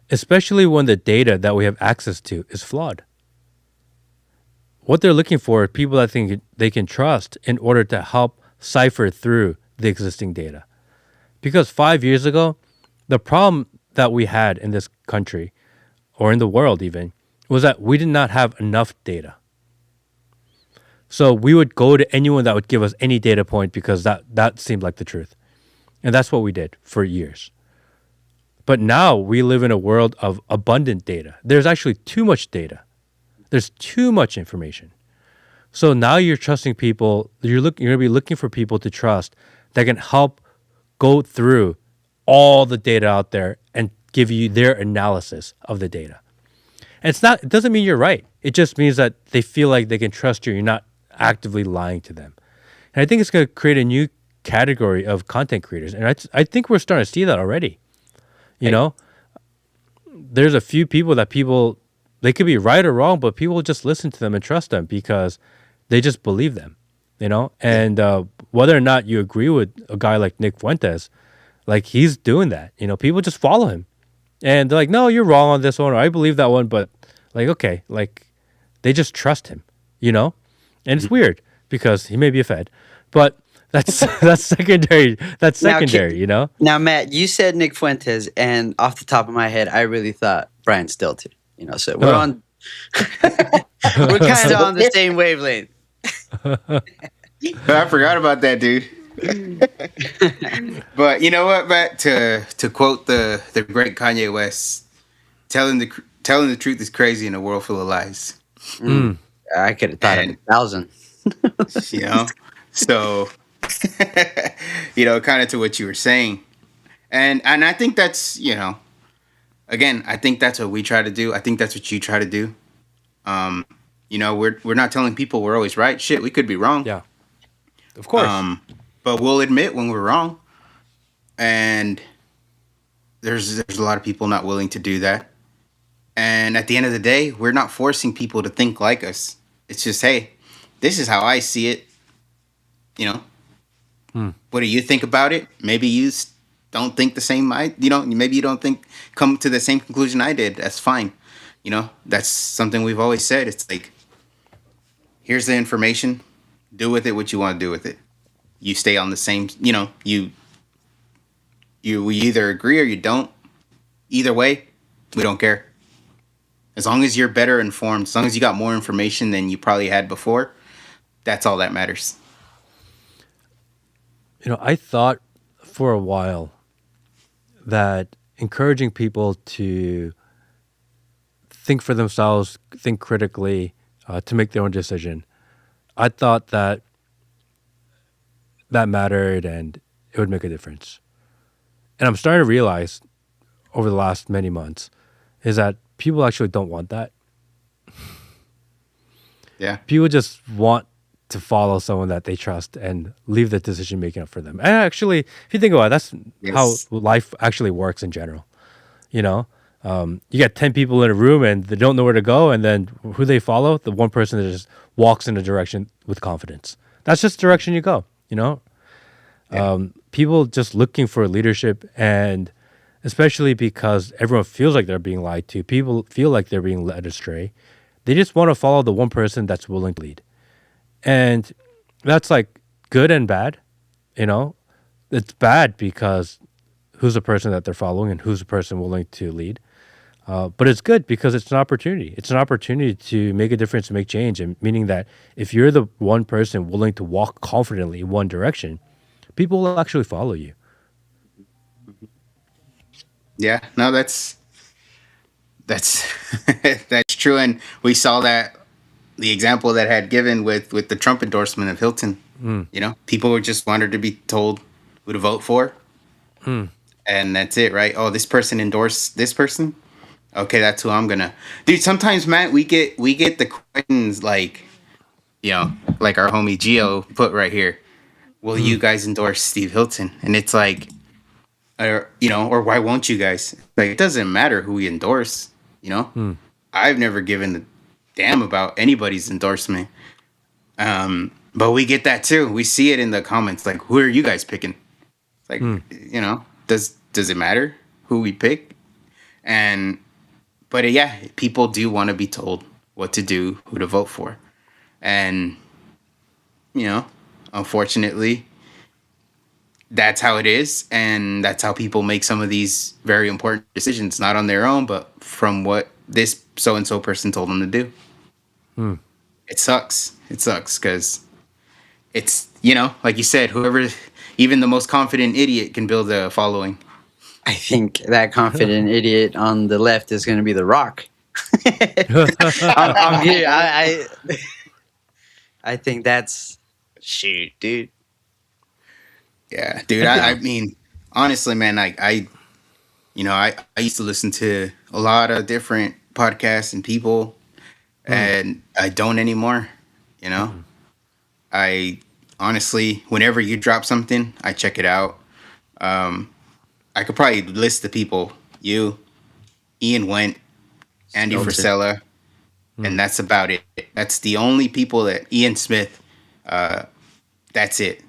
especially when the data that we have access to is flawed. What they're looking for are people that think they can trust in order to help cipher through the existing data. Because 5 years ago, the problem that we had in this country, or in the world even, was that we did not have enough data. So we would go to anyone that would give us any data point because that seemed like the truth. And that's what we did for years. But now we live in a world of abundant data. There's actually too much data. There's too much information. So now you're trusting people. You're going to be looking for people to trust that can help go through all the data out there and give you their analysis of the data. And it doesn't mean you're right. It just means that they feel like they can trust you. You're not actively lying to them. And I think it's going to create a new category of content creators. And I think we're starting to see that already. There's a few people that they could be right or wrong, but people just listen to them and trust them because they just believe them, And whether or not you agree with a guy like Nick Fuentes, like he's doing that, people just follow him. And they're like, no, you're wrong on this one, or I believe that one, but like, okay, like they just trust him, And it's weird because he may be a Fed, but that's secondary. That's secondary, Now, Matt, you said Nick Fuentes, and off the top of my head, I really thought Brian Stilton. So we're on. We're kind of on the same wavelength. I forgot about that, dude. But you know what, Matt? To quote the great Kanye West, telling the truth is crazy in a world full of lies. I could have thought of 1,000. So kind of to what you were saying, and I think that's again, I think that's what we try to do. I think that's what you try to do. We're not telling people we're always right. Shit, we could be wrong. Yeah, of course. But we'll admit when we're wrong. And there's a lot of people not willing to do that. And at the end of the day, we're not forcing people to think like us. It's just, hey, this is how I see it. What do you think about it? Maybe you don't think the same. Maybe you don't come to the same conclusion I did. That's fine. That's something we've always said. It's like, here's the information. Do with it what you want to do with it. You stay on the same, we either agree or you don't. Either way, we don't care. As long as you're better informed, as long as you got more information than you probably had before, that's all that matters. I thought for a while that encouraging people to think for themselves, think critically, to make their own decision, I thought that mattered and it would make a difference. And I'm starting to realize over the last many months is that people actually don't want that. Yeah. People just want to follow someone that they trust and leave the decision making up for them. And actually, if you think about it, that's how life actually works in general. You got 10 people in a room and they don't know where to go, and then who they follow? The one person that just walks in a direction with confidence. That's just the direction you go, you know? People just looking for leadership, and especially because everyone feels like they're being lied to, people feel like they're being led astray. They just want to follow the one person that's willing to lead. And that's like good and bad, you know? It's bad because who's the person that they're following and who's the person willing to lead. But it's good because it's an opportunity. It's an opportunity to make a difference, to make change, and meaning that if you're the one person willing to walk confidently in one direction, people will actually follow you. Yeah, no, that's that's true, and we saw that the example that had given with the Trump endorsement of Hilton. You know, people were just wanted to be told who to vote for, and that's it, right? Oh, this person endorsed this person. Okay, that's who I'm gonna. Dude, sometimes Matt, we get the questions like, you know, like our homie Gio put right here. Will you guys endorse Steve Hilton? And it's like, or you know, or why won't you guys? Like, it doesn't matter who we endorse. You know, I've never given a damn about anybody's endorsement. But we get that too. We see it in the comments. Like, who are you guys picking? Like, you know, does it matter who we pick? And but yeah, people do want to be told what to do, who to vote for, and you know, unfortunately, that's how it is, and that's how people make some of these very important decisions, not on their own, but from what this so and so person told them to do. It sucks. It sucks because it's, you know, like you said, whoever, even the most confident idiot can build a following. I think that confident idiot on the left is going to be The Rock. I'm here. I think that's shoot, dude. Yeah, dude. I mean, honestly, man, like you know, I used to listen to a lot of different podcasts and people, and I don't anymore. You know, I honestly, whenever you drop something, I check it out. I could probably list the people: you, Ian Went, Andy Skelton. Frisella, and that's about it. That's the only people that Ian Smith. That's it.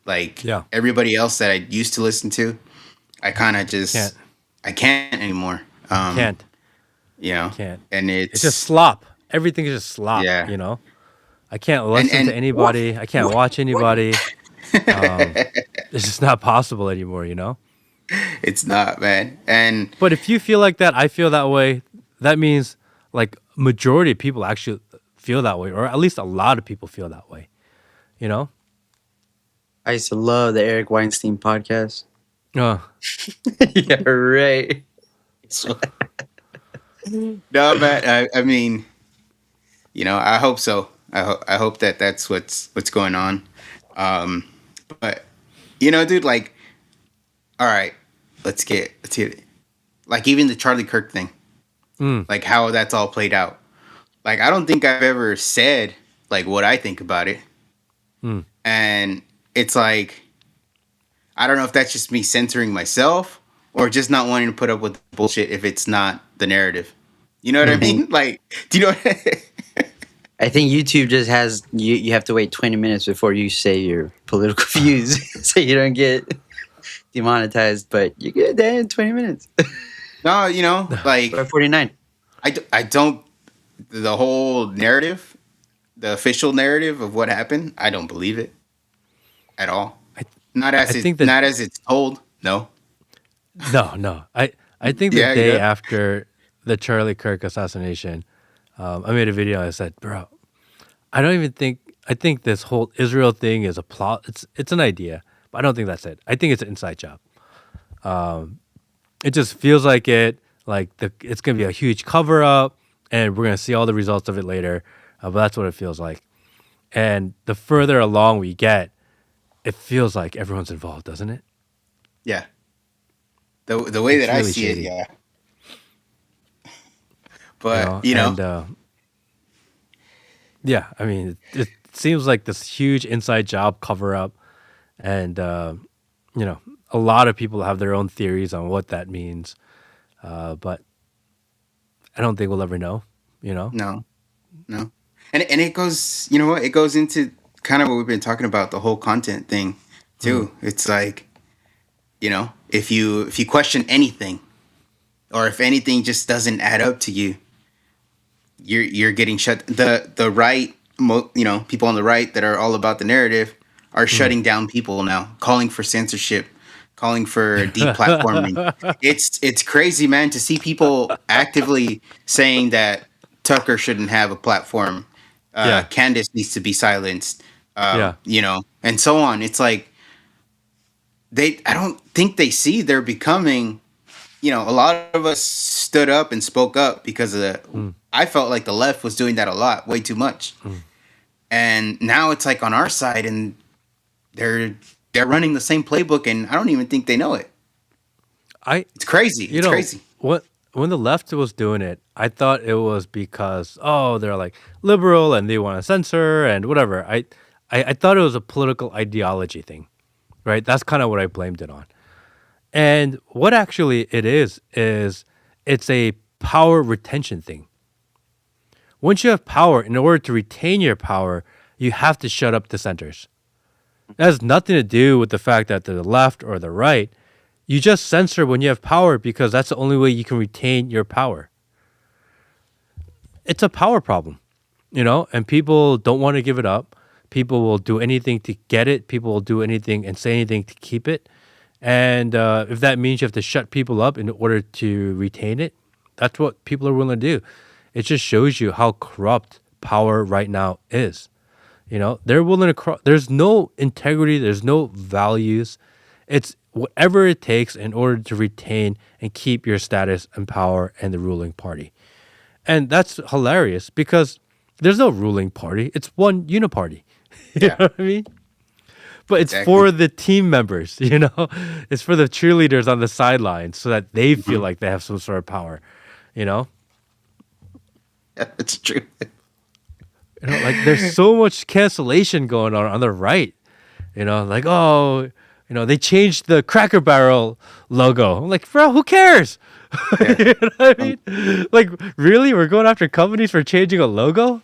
Like Yeah. everybody else that I used to listen to, I kind of just Can't. I can't anymore. Can't. You know, Can't. and it's It's just slop. Everything is just slop, Yeah. you know? I can't listen and to anybody. I can't watch anybody. It's just not possible anymore, you know? it's not, man. And But if you feel like that, I feel that way, that means like majority of people actually feel that way, or at least a lot of people feel that way, you know? I used to love the Eric Weinstein podcast. Uh, Yeah, right. no, man. I mean, you know, I hope so. I hope that that's what's going on. But you know, dude, like, all right, let's get it. Like even the Charlie Kirk thing, like how that's all played out. Like I don't think I've ever said like what I think about it, and it's like I don't know if that's just me censoring myself or just not wanting to put up with bullshit if it's not the narrative. You know what I mean? Like, do you know? I think YouTube just has you have to wait 20 minutes before you say your political views so you don't get demonetized, but you get that in 20 minutes. No, you know, like Or 49. I don't the whole narrative, the official narrative of what happened. I don't believe it at all. Not as I think that- not as it's told. No. no. I think the Yeah, day yeah. after the Charlie Kirk assassination, I made a video. I said, bro, I don't even think, I think this whole Israel thing is a plot. It's an idea, but I don't think that's it. I think it's an inside job. It just feels like it's going to be a huge cover up, and we're going to see all the results of it later. But that's what it feels like. And the further along we get, it feels like everyone's involved, doesn't it? Yeah. The way It's that I really see shady. it, yeah. But you know, and, yeah, I mean, it seems like this huge inside job cover up, and you know, a lot of people have their own theories on what that means. But I don't think we'll ever know. You know. No, no. And it goes, you know what? It goes into kind of what we've been talking about, the whole content thing Mm, too. It's like, if you question anything, or if anything just doesn't add up to you, you're getting shut. The right, people on the right that are all about the narrative are mm. shutting down people now, calling for censorship, calling for deplatforming. It's crazy, man, to see people actively saying that Tucker shouldn't have a platform, Yeah. Candace needs to be silenced, Yeah. and so on. It's like I don't think they see they're becoming. A lot of us stood up and spoke up because of Mm, I felt like the left was doing that a lot, way too much. mm. And now it's like on our side, and they're they're running the same playbook, and I don't even think they know it. I It's crazy. you It's know crazy. what when the left was doing it, I thought it was because they're like liberal and they want to censor and whatever. I thought it was a political ideology thing, right? That's kind of what I blamed it on. And what actually it is it's a power retention thing. Once you have power, in order to retain your power, you have to shut up dissenters. It has nothing to do with the fact that they're the left or the right. You just censor when you have power because that's the only way you can retain your power. It's a power problem, and people don't want to give it up. People will do anything to get it. People will do anything and say anything to keep it. And if that means you have to shut people up in order to retain it, that's what people are willing to do. It just shows you how corrupt power right now is. They're willing to. There's no integrity. There's no values. It's whatever it takes in order to retain and keep your status and power and the ruling party. And that's hilarious because there's no ruling party. It's one uniparty. You know Yeah, what I mean? But it's exactly. for the team members, It's for the cheerleaders on the sidelines so that they feel Mhm. like they have some sort of power, you know? Yeah, it's true. Like there's so much cancellation going on the right, like, they changed the Cracker Barrel logo. I'm like, bro, who cares? Yeah. You know what I Um, mean? Like, really? We're going after companies for changing a logo?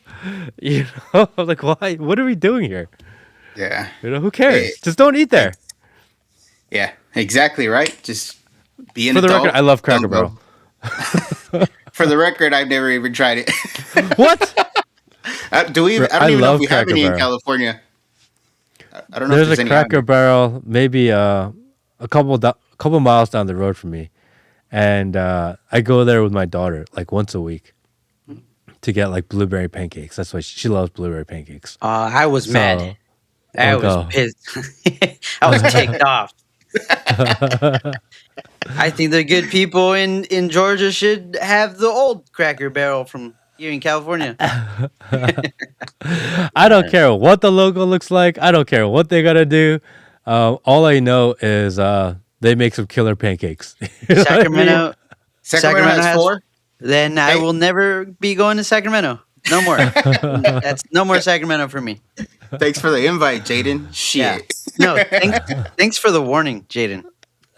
I'm like, why? What are we doing here? yeah. Who Eh, cares? Just don't eat there. ex- yeah, exactly right. Just be an For the record, I adult. love Cracker Don't Barrel. go. For the record, I've never even tried it. What? Do we? Bro, I I don't even know if love we have Cracker any in Barrel. California. I don't know if There's a there's any out Cracker here. Barrel maybe a couple miles down the road from me, and I go there with my daughter like once a week to get like blueberry pancakes. That's why she loves blueberry pancakes. I was mad. So I we'll was go. pissed. I was ticked off. I think the good people in Georgia should have the old Cracker Barrel from here in California. I don't care what the logo looks like. I don't care what they gotta do. All I know is they make some killer pancakes. You know what I mean? Sacramento, Sacramento Sacramento has has. four. Then I Hey, will never be going to Sacramento. No more. That's no more Sacramento for me. thanks for the invite, Jaden. Yeah. Shit. No, thanks for the warning, Jaden.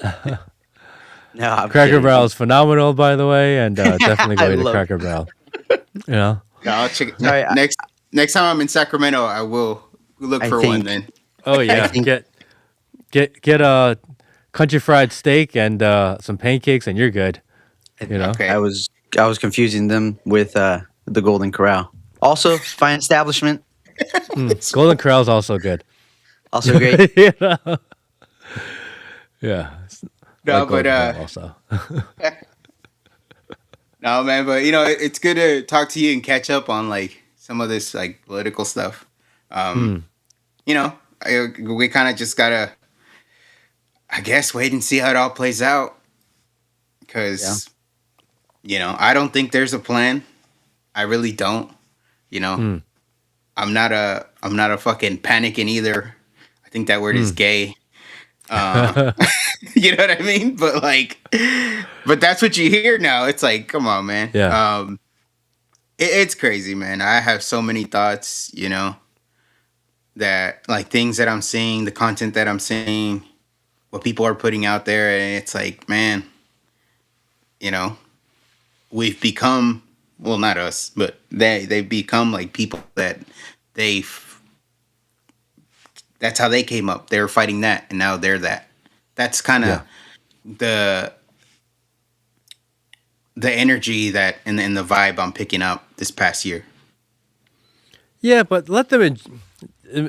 No, I'm Cracker kidding. Barrel is phenomenal, by the way, and definitely I go to love. Cracker Barrel. You know? No, I'll check it. Sorry, Next time I'm in Sacramento, I will look I for one. think Then Oh I yeah, think get a country fried steak and some pancakes, and you're good. You know. okay. I was confusing them with the Golden Corral. Also, fine establishment. Golden Corral is also good. Also great. You know? Yeah. No, Like but Golden Corral also. no, man. But it's good to talk to you and catch up on like some of this like political stuff. Um, Hmm. we kind of just gotta, I guess, wait and see how it all plays out. Because I don't think there's a plan. I really don't. You know, Hmm. I'm not a fucking panicking either. I think that word is Hmm. gay. Uh, you know what I mean? But that's what you hear now. It's like, come on, man. Yeah. It's crazy, man. I have so many thoughts, that like things that I'm seeing, the content that I'm seeing, what people are putting out there, and it's like, man, you know, we've become, well, not us, but they've become like people that they that's how they came up. They were fighting that, and now they're that. That's kind of Yeah. the the energy that and the vibe I'm picking up this past year. Yeah, but let them,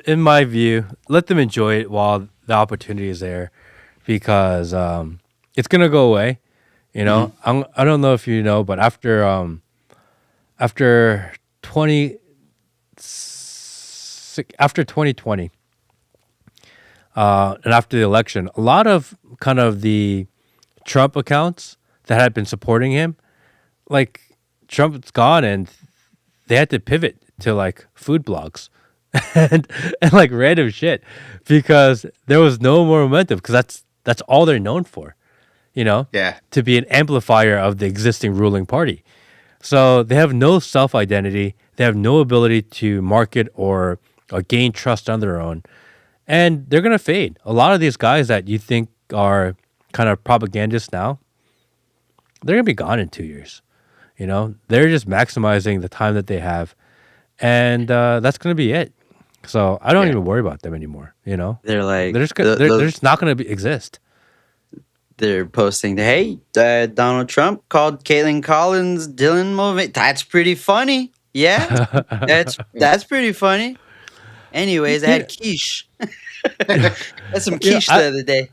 in my view, let them enjoy it while the opportunity is there, because it's gonna go away. You know, I don't know if you know, but after 20 after 2020, and after the election, a lot of kind of the Trump accounts that had been supporting him, like Trump's gone, and they had to pivot to like food blogs and like random shit because there was no more momentum because that's all they're known for, you know, Yeah, to be an amplifier of the existing ruling party. So they have no self identity. They have no ability to market or gain trust on their own. And they're going to fade. A lot of these guys that you think are kind of propagandists now, they're going to be gone in 2 years. You know, they're just maximizing the time that they have. And that's going to be it. So I don't yeah, even worry about them anymore. You know, They're like they're just not going to exist. they're posting, hey, Donald Trump called Caitlin Collins Dylan Mulvaney. That's pretty funny. Yeah, that's pretty funny. Anyways, I You had know, quiche. Had some you know, quiche the other day.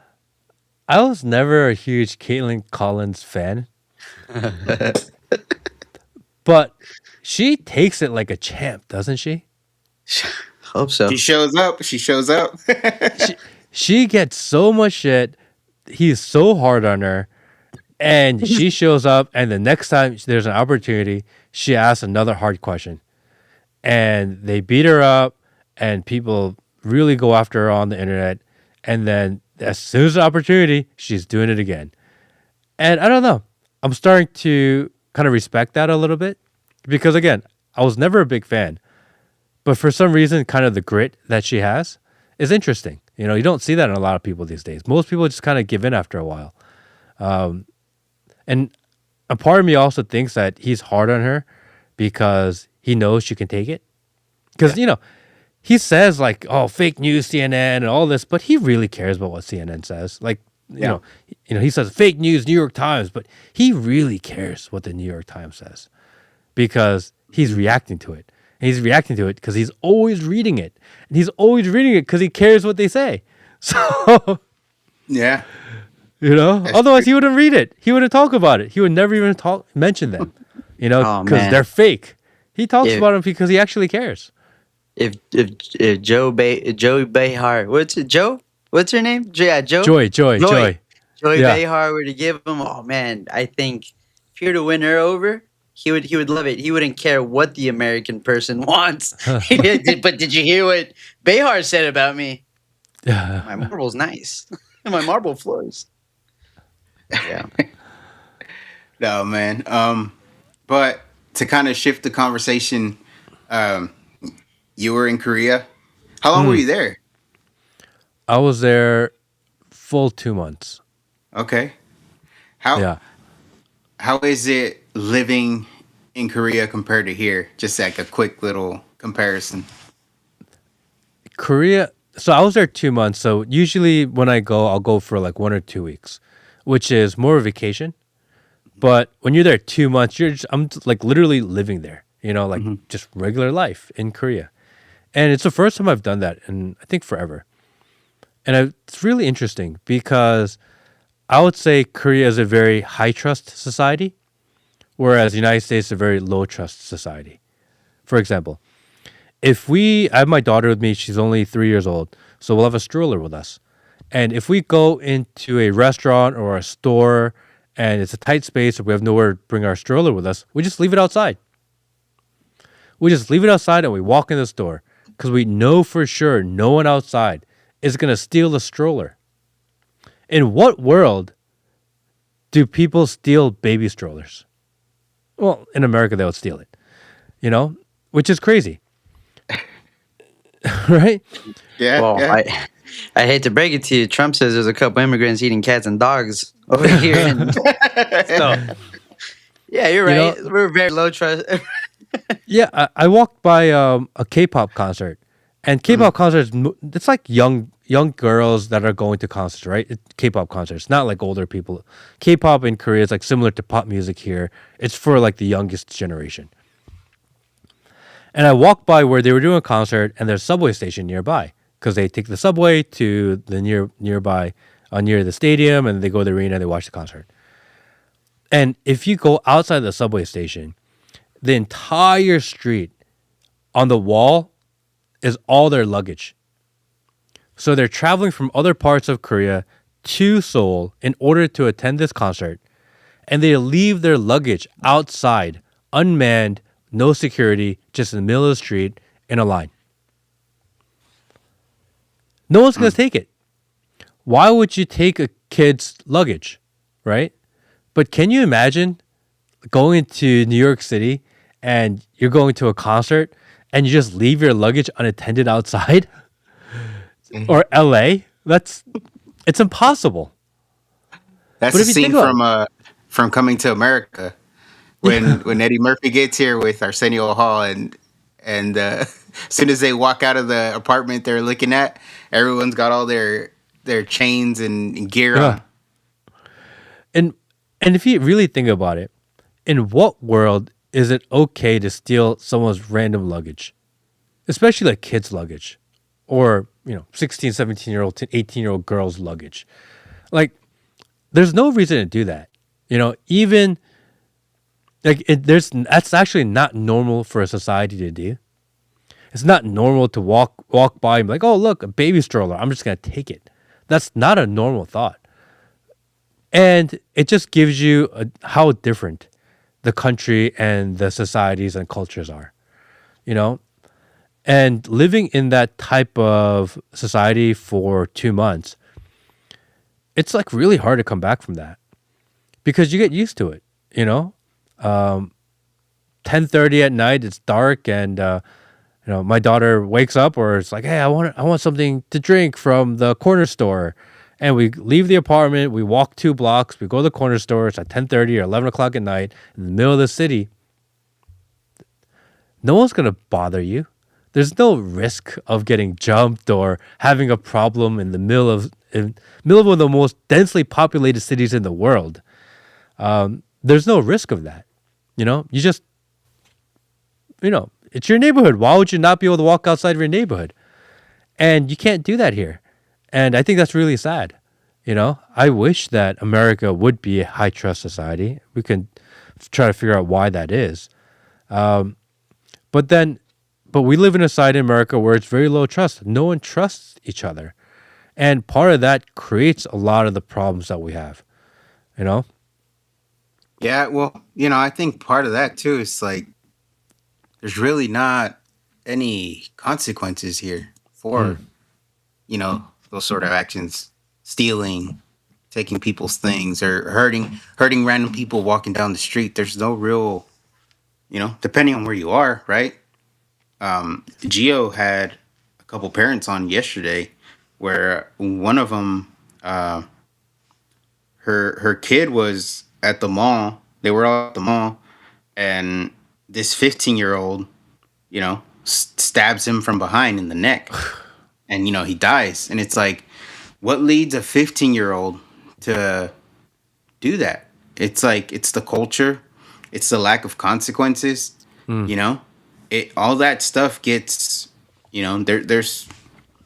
I was never a huge Caitlin Collins fan, but she takes it like a champ, doesn't she? Hope so. she shows up. She shows up. She she gets so much shit. He's so hard on her, and she shows up. And the next time there's an opportunity, she asks another hard question, and they beat her up, and people really go after her on the internet. And then as soon as the opportunity, she's doing it again. And I don't know. I'm starting to kind of respect that a little bit because again, I was never a big fan, but for some reason, kind of the grit that she has is interesting. You know, you don't see that in a lot of people these days. Most people just kind of give in after a while. And a part of me also thinks that he's hard on her because he knows she can take it. Because, you know, he says like, oh, fake news, CNN and all this, but he really cares about what CNN says. Like, you know, he says fake news, New York Times, but he really cares what the New York Times says because he's reacting to it. And he's reacting to it because he's always reading it. And he's always reading it because he cares what they say. So, Yeah, you know, that's otherwise true. he wouldn't read it. He wouldn't talk about it. He would never even mention them, you know, Oh because man, they're fake. He talks if about them because he actually cares. if Joey Behar, what's it? Joe? What's her name? Yeah, Joe. Joy. Joey Yeah. Behar were to give him. Oh man, I think if you were to win her over, he would love it. He wouldn't care what the American person wants. But did you hear what Behar said about me? My marble's nice. My marble floors. Yeah. No, man. But to kind of shift the conversation, um, you were in Korea. How long were you there? I was there full 2 months. Okay. How Yeah. how is it living in Korea compared to here? Just like a quick little comparison. Korea. So I was there 2 months. So usually when I go, I'll go for like 1 or 2 weeks, which is more vacation. But when you're there 2 months, I'm like literally living there, you know, like just regular life in Korea. And it's the first time I've done that in I think forever. And it's really interesting because I would say Korea is a very high trust society, whereas the United States is a very low trust society. For example, I have my daughter with me, she's only 3 years old, so we'll have a stroller with us. And if we go into a restaurant or a store and it's a tight space or we have nowhere to bring our stroller with us, we just leave it outside. We just leave it outside and we walk in the store because we know for sure no one outside is going to steal the stroller. In what world do people steal baby strollers? Well, in America, they would steal it, you know, which is crazy. Right? Yeah, Well, yeah. I hate to break it to you. Trump says there's a couple immigrants eating cats and dogs over here. And So, Yeah, you're You right. know, We're very low trust. yeah, I walked by a K-pop concert, and Mhm. K-pop concerts, it's like young girls that are going to concerts, right? K-pop concerts, not like older people. K-pop in Korea is like similar to pop music here. It's for like the youngest generation. And I walked by where they were doing a concert, and there's a subway station nearby because they take the subway to the nearby near the stadium, and they go to the arena. They watch the concert. And if you go outside the subway station, the entire street on the wall is all their luggage. So they're traveling from other parts of Korea to Seoul in order to attend this concert, and they leave their luggage outside, unmanned, no security, just in the middle of the street in a line. No one's going to Mm. take it. Why would you take a kid's luggage, right? But can you imagine going to New York City and you're going to a concert and you just leave your luggage unattended outside? Or LA? It's impossible. That's But the if you think scene about from Coming to America when Eddie Murphy gets here with Arsenio Hall and as soon as they walk out of the apartment they're looking at, everyone's got all their chains and gear yeah. on. And and if you really think about it, in what world is it okay to steal someone's random luggage? Especially like kids' luggage or, 16, 17-year-old to 18-year-old girls' luggage. Like there's no reason to do that. Even like that's actually not normal for a society to do. It's not normal to walk by and be like, "Oh, look, a baby stroller. I'm just going to take it." That's not a normal thought. And it just gives you how different the country and the societies and cultures are, you know? And living in that type of society for 2 months, it's like really hard to come back from that because you get used to it, you know? 10:30 at night, it's dark, and my daughter wakes up, or it's like, hey, I want something to drink from the corner store, and we leave the apartment, we walk 2 blocks, we go to the corner store. It's at 10:30 or 11 o'clock at night in the middle of the city. No one's gonna bother you. There's no risk of getting jumped or having a problem in middle of one of the most densely populated cities in the world. There's no risk of that. You just it's your neighborhood. Why would you not be able to walk outside of your neighborhood? And you can't do that here. And I think that's really sad. I wish that America would be a high trust society. We can try to figure out why that is. But then, but we live in a society in America where it's very low trust. No one trusts each other. And part of that creates a lot of the problems that we have, you know? Yeah, well, I think part of that too is like there's really not any consequences here Mm. for, those sort of actions, stealing, taking people's things or hurting random people walking down the street. There's no real, depending on where you are, right? Gio had a couple parents on yesterday where one of them, her kid was at the mall. They were all at the mall, and this 15-year-old, stabs him from behind in the neck, and he dies. And it's like, what leads a 15-year-old to do that? It's like it's the culture, it's the lack of consequences. Mm. You know, it all that stuff gets. There's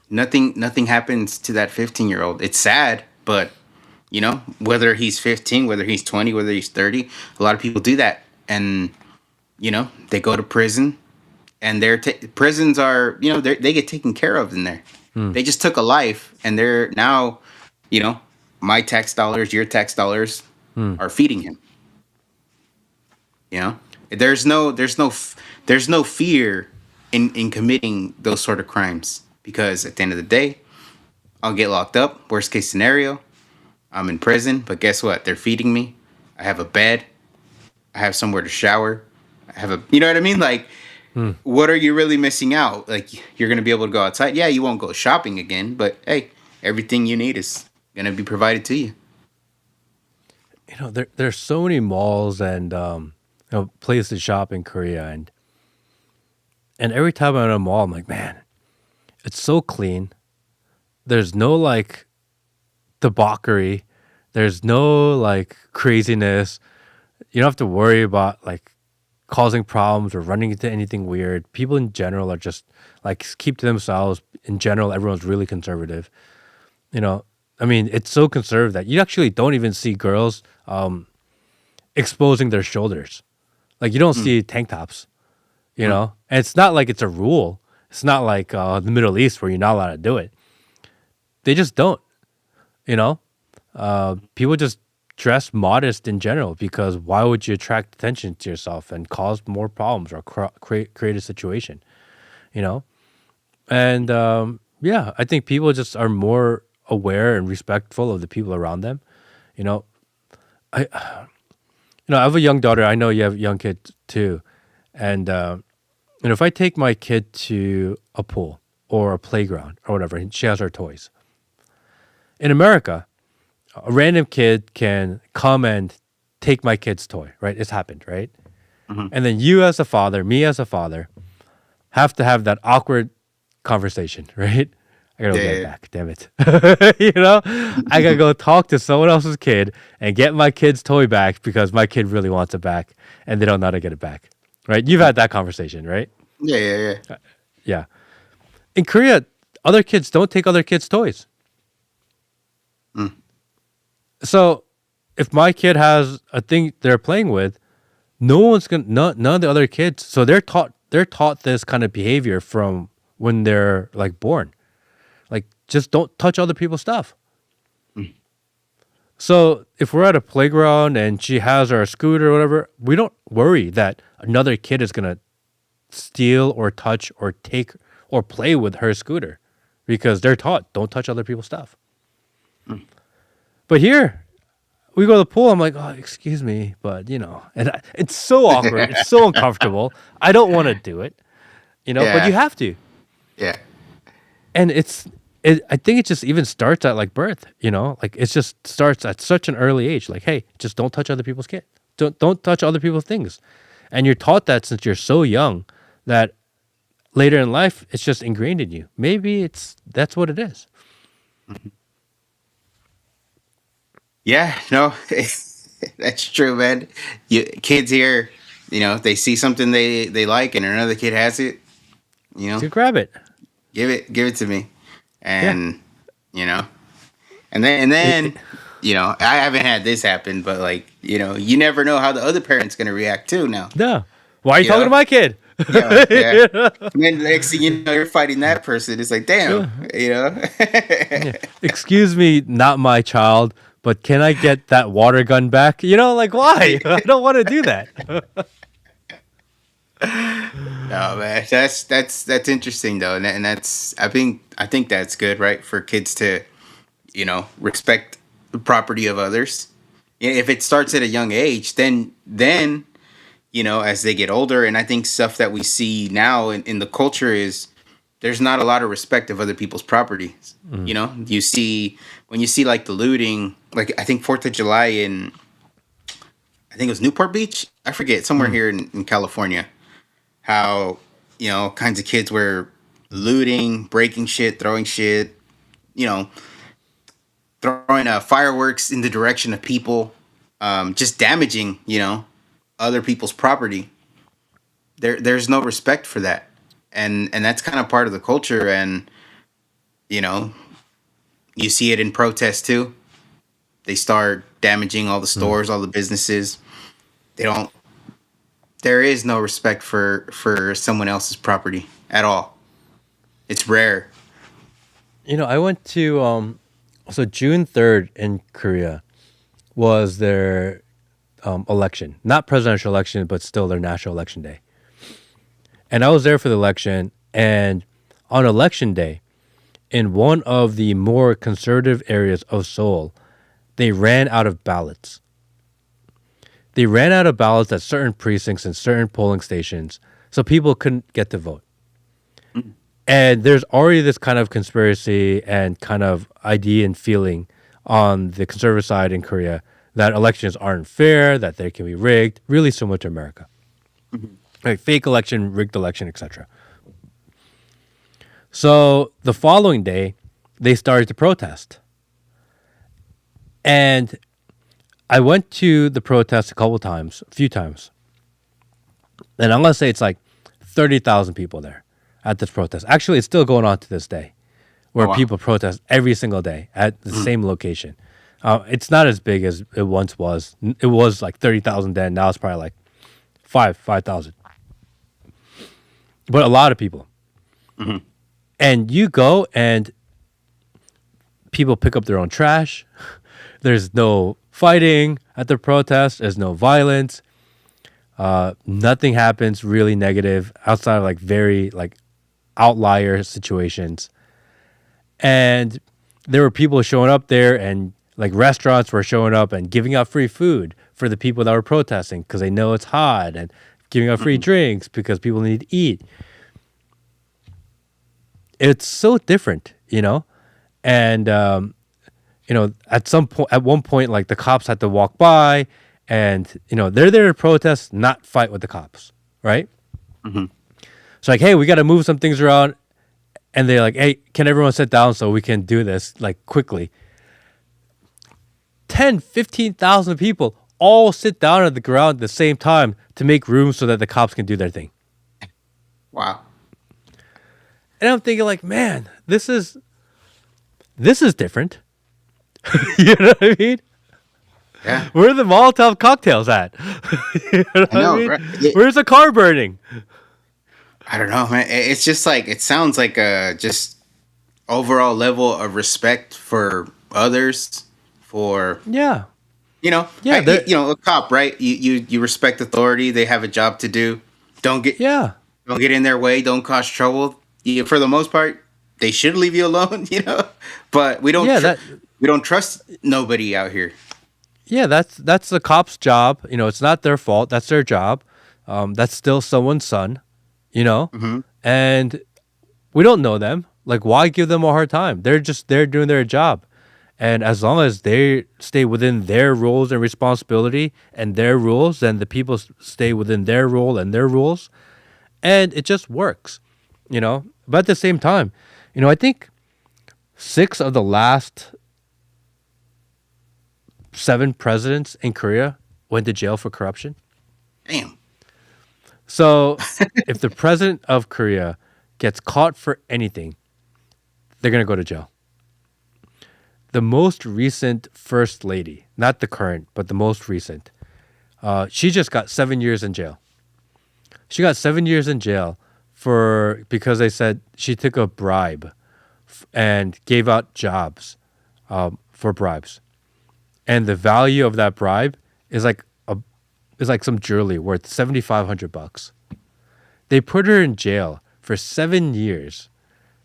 nothing happens to that 15-year-old. It's sad, but whether he's 15, whether he's 20, whether he's 30, a lot of people do that, and they go to prison, and prisons are they get taken care of in there. Mm. They just took a life, and they're now, you know, my tax dollars, your tax dollars Mm. are feeding him. You know, there's no fear in committing those sort of crimes because at the end of the day, I'll get locked up. Worst case scenario, I'm in prison, but guess what? They're feeding me. I have a bed. I have somewhere to shower. I have you know what I mean? Like, Mm. what are you really missing out? Like, you're going to be able to go outside. Yeah, you won't go shopping again, but hey, everything you need is going to be provided to you. there's so many malls and places to shop in Korea, and every time I'm in a mall, I'm like, man, it's so clean. There's no like debauchery. There's no like craziness. You don't have to worry about like causing problems or running into anything weird. People in general are just like keep to themselves. In general, everyone's really conservative. You know, I mean, it's so conservative that you actually don't even see girls exposing their shoulders. Like you don't see tank tops. You know, and it's not like it's a rule. It's not like the Middle East where you're not allowed to do it. They just don't. You know, people just dress modest in general because why would you attract attention to yourself and cause more problems or create a situation? You know, and yeah, I think people just are more aware and respectful of the people around them. You know, I I have a young daughter. I know you have young kids too, and if I take my kid to a pool or a playground or whatever, and she has her toys. In America, a random kid can come and take my kid's toy, right? It's happened, right? And then you as a father, me as a father, have to have that awkward conversation, right? I gotta go get it Yeah. back, damn it. I gotta go talk to someone else's kid and get my kid's toy back because my kid really wants it back and they don't know how to get it back, right? You've had that conversation, right? Yeah, yeah, yeah. Yeah. In Korea, other kids don't take other kids' toys. So if my kid has a thing they're playing with, none of the other kids. So they're taught this kind of behavior from when they're like born. Like just don't touch other people's stuff. So if we're at a playground and she has our scooter or whatever, we don't worry that another kid is gonna steal or touch or take or play with her scooter because they're taught don't touch other people's stuff. But here, we go to the pool. I'm like, oh, excuse me, but it's so awkward. It's so uncomfortable. I don't want to do it, but Yeah. you have to. Yeah. And I think it just even starts at like birth, like it just starts at such an early age. Like, hey, just don't touch other people's kid. Don't touch other people's things. And you're taught that since you're so young that later in life, it's just ingrained in you. Maybe that's what it is. Yeah, no, that's true, man. Kids here, if they see something they like and another kid has it, So grab it. give it to me, and and then I haven't had this happen, but like you never know how the other parent's gonna react too. Now, No. Why are you You talking know? to my kid? yeah. And then next thing you're fighting that person. It's like, damn, Excuse me, not my child, but can I get that water gun back? Like why? I don't want to do that. No, man, that's interesting though, and that's I think that's good, right? For kids to respect the property of others. If it starts at a young age, then as they get older, and I think stuff that we see now in the culture is there's not a lot of respect of other people's property. You see when you see like the looting, like I think 4th of July in I think it was Newport Beach. I forget, somewhere here in California. How kinds of kids were looting, breaking shit, throwing shit, you know, throwing fireworks in the direction of people, just damaging other people's property. There's no respect for that, and that's kind of part of the culture, and you know you see it in protests too. They start damaging all the stores, all the businesses. They don't. There is no respect for someone else's property at all. It's rare. I went to so June 3rd in Korea was their election, not presidential election, but still their national election day. And I was there for the election, and on election day, in one of the more conservative areas of Seoul, they ran out of ballots. They ran out of ballots at certain precincts and certain polling stations, so people couldn't get to vote. And there's already this kind of conspiracy and kind of idea and feeling on the conservative side in Korea that elections aren't fair, that they can be rigged, really similar to America. Like fake election, rigged election, etc. So the following day, they started to protest. And I went to the protest a few times. And I'm going to say it's like 30,000 people there at this protest. Actually, it's still going on to this day, where people protest every single day at the same location. It's not as big as it once was. It was like 30,000 then. Now it's probably like 5,000. But a lot of people. And you go and people pick up their own trash. There's no fighting at the protest. There's no violence. Nothing happens really negative outside of like very like outlier situations. And there were people showing up there, and like restaurants were showing up and giving out free food for the people that were protesting because they know it's hot, and giving out free drinks because people need to eat. It's so different, you know? And, you know, at one point, like the cops had to walk by, and, you know, they're there to protest, not fight with the cops, right? It's like, hey, we got to move some things around. And they're like, hey, can everyone sit down so we can do this, like, quickly? 10, 15,000 people all sit down at the ground at the same time to make room so that the cops can do their thing. Wow. And I'm thinking, like, man, this is different. You know what I mean? Yeah. Where are the Molotov cocktails at? You know what I mean? Right? Where's the car burning? I don't know, man. It's just like, it sounds like a just overall level of respect for others, for, Yeah. you know, Yeah, you know, a cop, right? You respect authority. They have a job to do. Don't get in their way. Don't cause trouble. For the most part, they should leave you alone, you know. But we don't. We don't trust nobody out here. Yeah, that's the cop's job. You know, it's not their fault. That's their job. That's still someone's son, you know. And we don't know them. Like, why give them a hard time? They're doing their job. And as long as they stay within their roles and responsibility and their rules, then the people stay within their role and their rules. And it just works, you know. But at the same time, you know, I think 6 of the last 7 presidents in Korea went to jail for corruption. Damn. So if the president of Korea gets caught for anything, they're going to go to jail. The most recent first lady, not the current, but the most recent, she just got 7 years in jail. She got 7 years in jail because they said she took a bribe and gave out jobs for bribes. And the value of that bribe is like some jewelry worth $7,500. They put her in jail for 7 years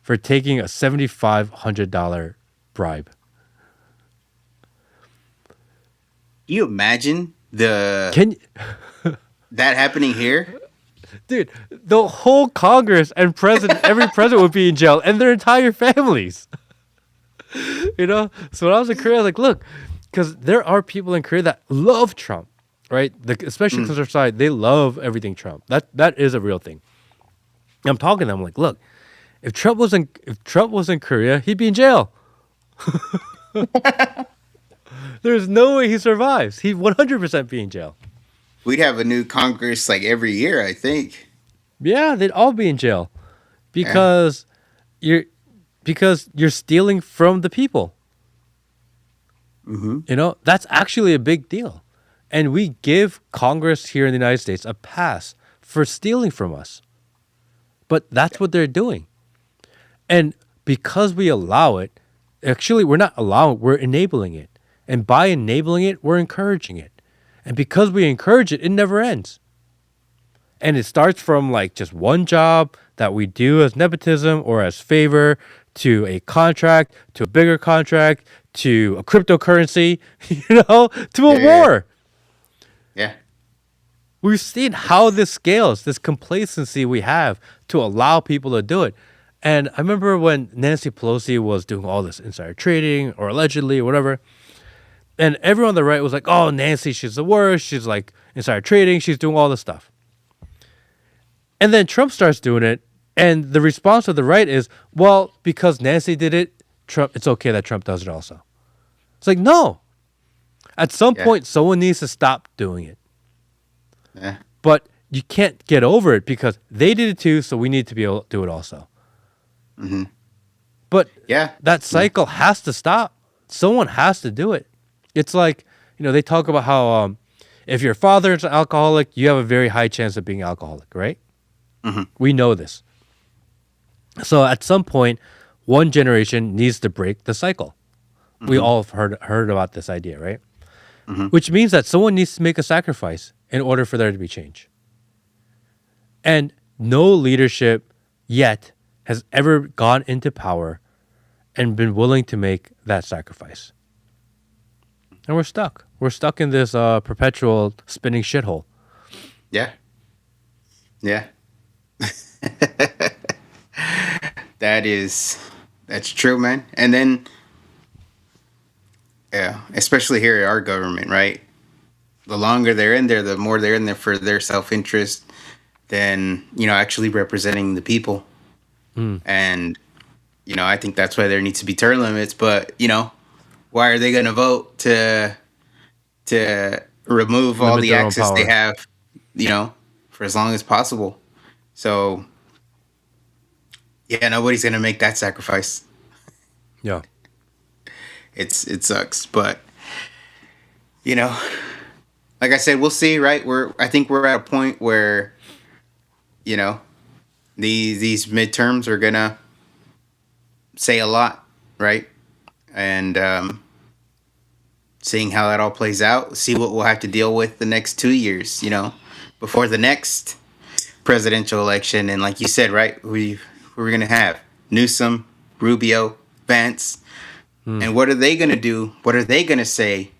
for taking a $7,500 bribe. You imagine that happening here? Dude, the whole Congress and president, every president would be in jail, and their entire families. You know? So when I was in Korea, I was like, look, because there are people in Korea that love Trump, right? Especially because their side, they love everything Trump. That is a real thing. And I'm talking to them, like, look, if Trump was in Korea, he'd be in jail. There's no way he survives. He'd 100% be in jail. We'd have a new Congress like every year, I think. Yeah, they'd all be in jail because you're stealing from the people. You know, that's actually a big deal. And we give Congress here in the United States a pass for stealing from us. But that's what they're doing. And because we allow it, actually we're not allowing, we're enabling it. And by enabling it, we're encouraging it. And because we encourage it, it never ends. And it starts from like just one job that we do as nepotism or as favor to a contract, to a bigger contract, to a cryptocurrency, you know, to a war. Yeah. We've seen how this scales, this complacency we have to allow people to do it. And I remember when Nancy Pelosi was doing all this insider trading or allegedly or whatever, And everyone on the right was like, "Oh, Nancy, she's the worst. She's like insider trading. She's doing all this stuff." And then Trump starts doing it, and the response of the right is, "Well, because Nancy did it, Trump. It's okay that Trump does it also." It's like, no. At some Yeah. point, someone needs to stop doing it. Yeah. But you can't get over it because they did it too, so we need to be able to do it also. But Yeah. that cycle has to stop. Someone has to do it. It's like, they talk about how if your father is an alcoholic, you have a very high chance of being alcoholic, right? We know this. So at some point, one generation needs to break the cycle. We all have heard about this idea, right? Which means that someone needs to make a sacrifice in order for there to be change. And no leadership yet has ever gone into power and been willing to make that sacrifice. And we're stuck. We're stuck in this perpetual spinning shithole. Yeah. Yeah. That's true, man. And then, yeah, especially here at our government, right? The longer they're in there, the more they're in there for their self-interest than, actually representing the people. And, I think that's why there needs to be term limits. But, why are they going to vote to remove all Limit the their own access they power. have, for as long as possible? So, yeah, nobody's going to make that sacrifice. Yeah. It sucks, but like I said, we'll see, right? I think we're at a point where these midterms are gonna say a lot, right? And seeing how that all plays out, see what we'll have to deal with the next 2 years, before the next presidential election. And like you said, right, we're gonna have Newsom, Rubio, Vance. And what are they going to do? What are they going to say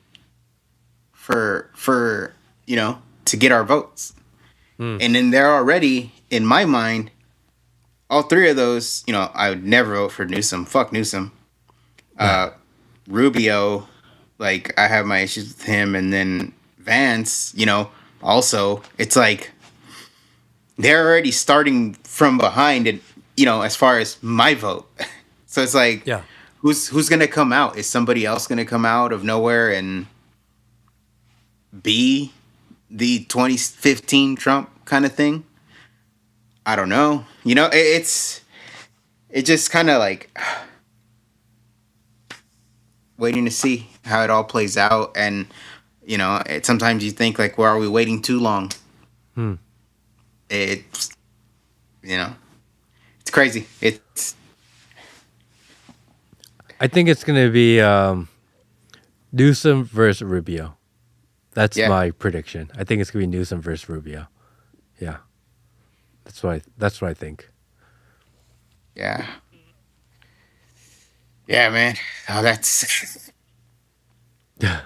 for to get our votes? And then they're already, in my mind, all three of those, I would never vote for Newsom. Fuck Newsom. Rubio, like, I have my issues with him. And then Vance, also, it's like they're already starting from behind, and as far as my vote. So it's like, Yeah. Who's gonna come out? Is somebody else gonna come out of nowhere and be the 2015 Trump kind of thing? I don't know. It just kind of like waiting to see how it all plays out. And sometimes you think like, well, are we waiting too long? It's it's crazy. I think it's going to be Newsom versus Rubio. That's my prediction. I think it's going to be Newsom versus Rubio. Yeah. That's what I think. Yeah. Yeah, man. Oh, that's damn.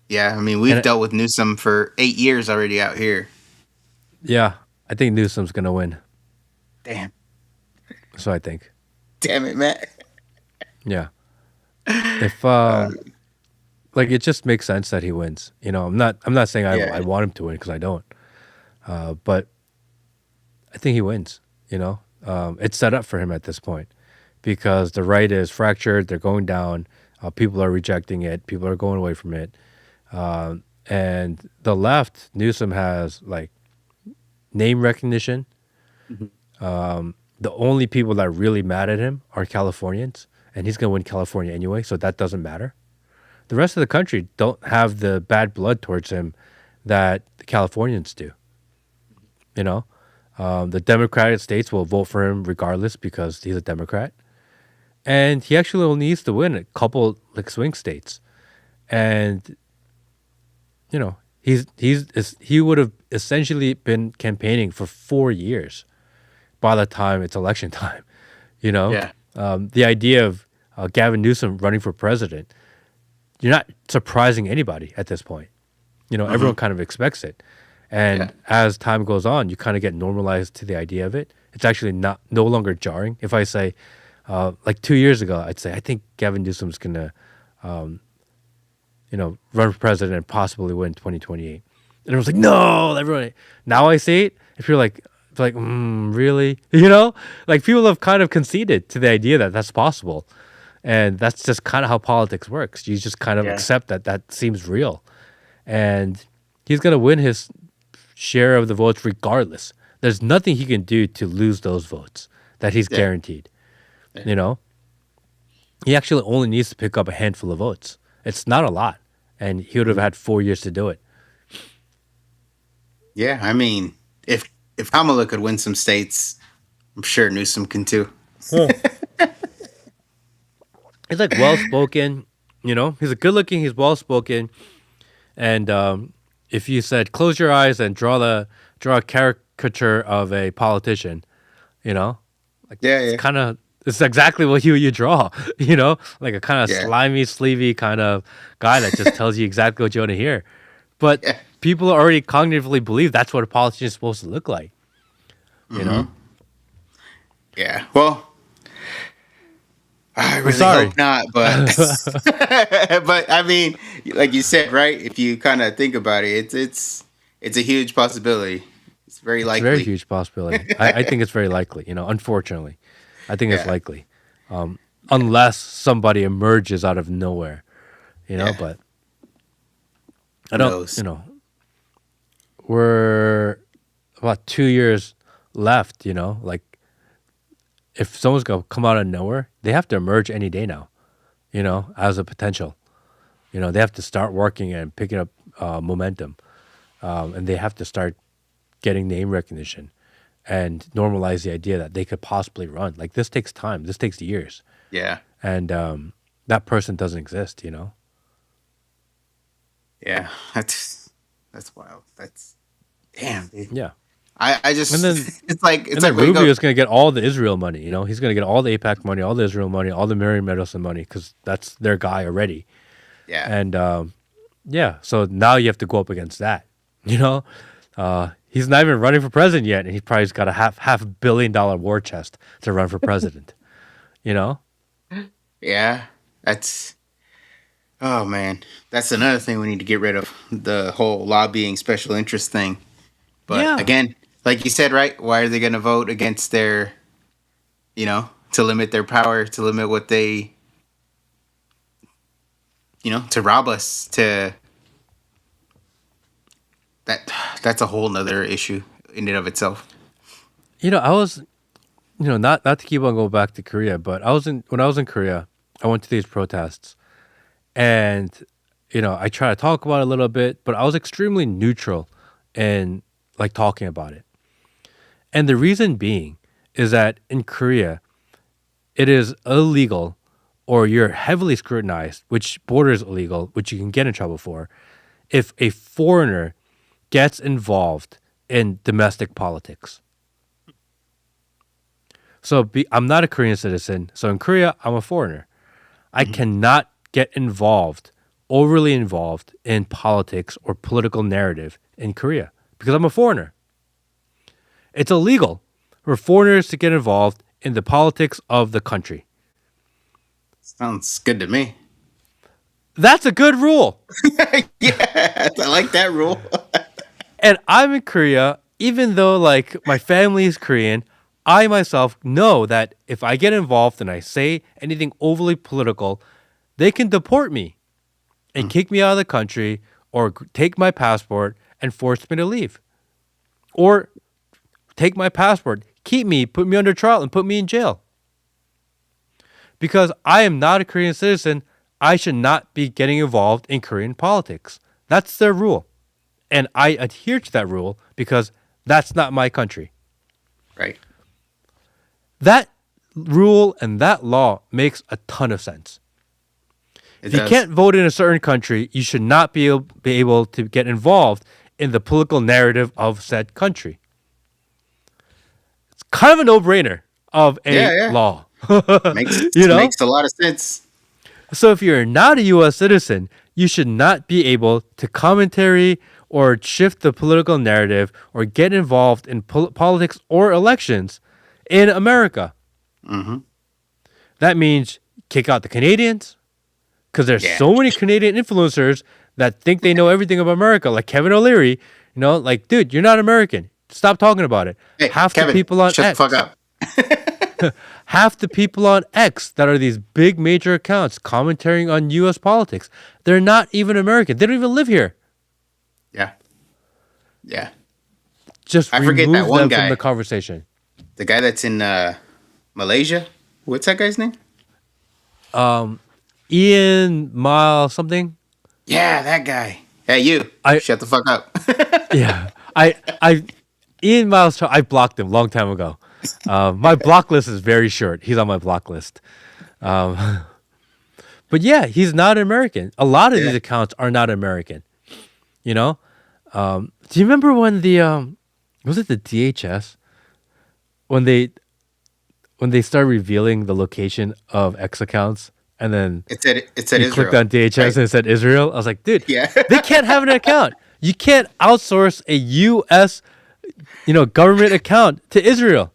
Yeah, I mean, we've dealt with Newsom for 8 years already out here. Yeah. I think Newsom's going to win. Damn. That's what I think. Damn it, Matt. Yeah. If it just makes sense that he wins. I'm not saying I want him to win because I don't. But I think he wins. It's set up for him at this point because the right is fractured. They're going down. People are rejecting it. People are going away from it. And the left, Newsom has like name recognition. The only people that are really mad at him are Californians, and he's going to win California anyway, so that doesn't matter. The rest of the country don't have the bad blood towards him that the Californians do. The Democratic states will vote for him regardless because he's a Democrat. And he actually only needs to win a couple like swing states. And, he would have essentially been campaigning for 4 years by the time it's election time, Yeah. The idea of Gavin Newsom running for president, you're not surprising anybody at this point. Everyone kind of expects it. And as time goes on, you kind of get normalized to the idea of it. It's actually no longer jarring. If I say, Like 2 years ago, I'd say I think Gavin Newsom's gonna, run for president and possibly win 2028. And everyone's like, no, everyone. Now I say it, if you're like, really, like people have kind of conceded to the idea that that's possible, and that's just kind of how politics works. You just kind of Yeah. accept that that seems real, and he's gonna win his share of the votes regardless. There's nothing he can do to lose those votes that he's Yeah. guaranteed. He actually only needs to pick up a handful of votes. It's not a lot, and he would have had 4 years to do it. Yeah, I mean, if Kamala could win some states, I'm sure Newsom can too. He's like well spoken, He's a good looking. He's well spoken, and if you said close your eyes and draw a caricature of a politician, like Yeah, it's yeah. kind of it's exactly what you draw, like a kind of Yeah. slimy, sleevey kind of guy that just tells you exactly what you want to hear. But Yeah. people already cognitively believe that's what a politician is supposed to look like, you know. Yeah. Well, I really sorry. hope not, but but I mean, like you said, right? If you kind of think about it, it's a huge possibility. It's very It's a likely. very huge possibility. I think it's very likely. Unfortunately, I think it's Yeah. likely, unless somebody emerges out of nowhere. Yeah. But I Who don't. knows? We're about 2 years left. Like if someone's gonna come out of nowhere, they have to emerge any day now. As a potential. They have to start working and picking up momentum, and they have to start getting name recognition and normalize the idea that they could possibly run. Like this takes time. This takes years, Yeah. and that person doesn't exist. Yeah. That's wild. That's damn, dude. Yeah. I just And then it's like And then when you Rubio go, is going to get all the Israel money. He's going to get all the APAC money, all the Israel money, all the Mary Medelson money because that's their guy already. yeah. And so now you have to go up against that. He's not even running for president yet, and he probably's got a half $1 billion war chest to run for president. Yeah, oh man, that's another thing we need to get rid of, the whole lobbying special interest thing. But Yeah. again, like you said, right? Why are they going to vote against their, to limit their power, to limit what they, to rob us, that's a whole nother issue in and of itself. I was, not to keep on going back to Korea, but when I was in Korea, I went to these protests, and I try to talk about it a little bit, but I was extremely neutral in like talking about it. And the reason being is that in Korea, it is illegal, or you're heavily scrutinized, which borders illegal, which you can get in trouble for, if a foreigner gets involved in domestic politics. So I'm not a Korean citizen. So in Korea, I'm a foreigner. I cannot get overly involved in politics or political narrative in Korea because I'm a foreigner. It's illegal for foreigners to get involved in the politics of the country. Sounds good to me. That's a good rule. Yeah, I like that rule. And I'm in Korea, even though like my family is Korean, I myself know that if I get involved and I say anything overly political, they can deport me and kick me out of the country or take my passport and force me to leave. Or take my passport, keep me, put me under trial, and put me in jail. Because I am not a Korean citizen, I should not be getting involved in Korean politics. That's their rule. And I adhere to that rule because that's not my country. Right. That rule and that law makes a ton of sense. It If you does. can't vote in a certain country, you should not be able to get involved in the political narrative of said country. It's kind of a no-brainer of a Yeah. law. Makes a lot of sense. So if you're not a U.S. citizen, you should not be able to commentary or shift the political narrative or get involved in politics or elections in America. That means kick out the Canadians because there's Yeah. so many Canadian influencers that think they know everything about America, like Kevin O'Leary. Like, dude, you're not American. Stop talking about it. Hey, Half the Kevin, people on shut the fuck X, up. half the people on X that are these big major accounts commentating on U.S. politics, they're not even American. They don't even live here. Yeah. Yeah. Just I forget remove that one them guy. from the conversation. The guy that's in Malaysia. What's that guy's name? Ian Miles something. Yeah, that guy. Hey, you. I- Shut the fuck up. Yeah, Ian Miles. I blocked him a long time ago. My block list is very short. He's on my block list. But yeah, he's not American. A lot of these accounts are not American. You know. Do you remember when was it the DHS when they started revealing the location of X accounts and then it said you Israel. clicked on DHS right? and it said Israel? I was like, dude, Yeah. they can't have an account. You can't outsource a U.S. Government account to Israel.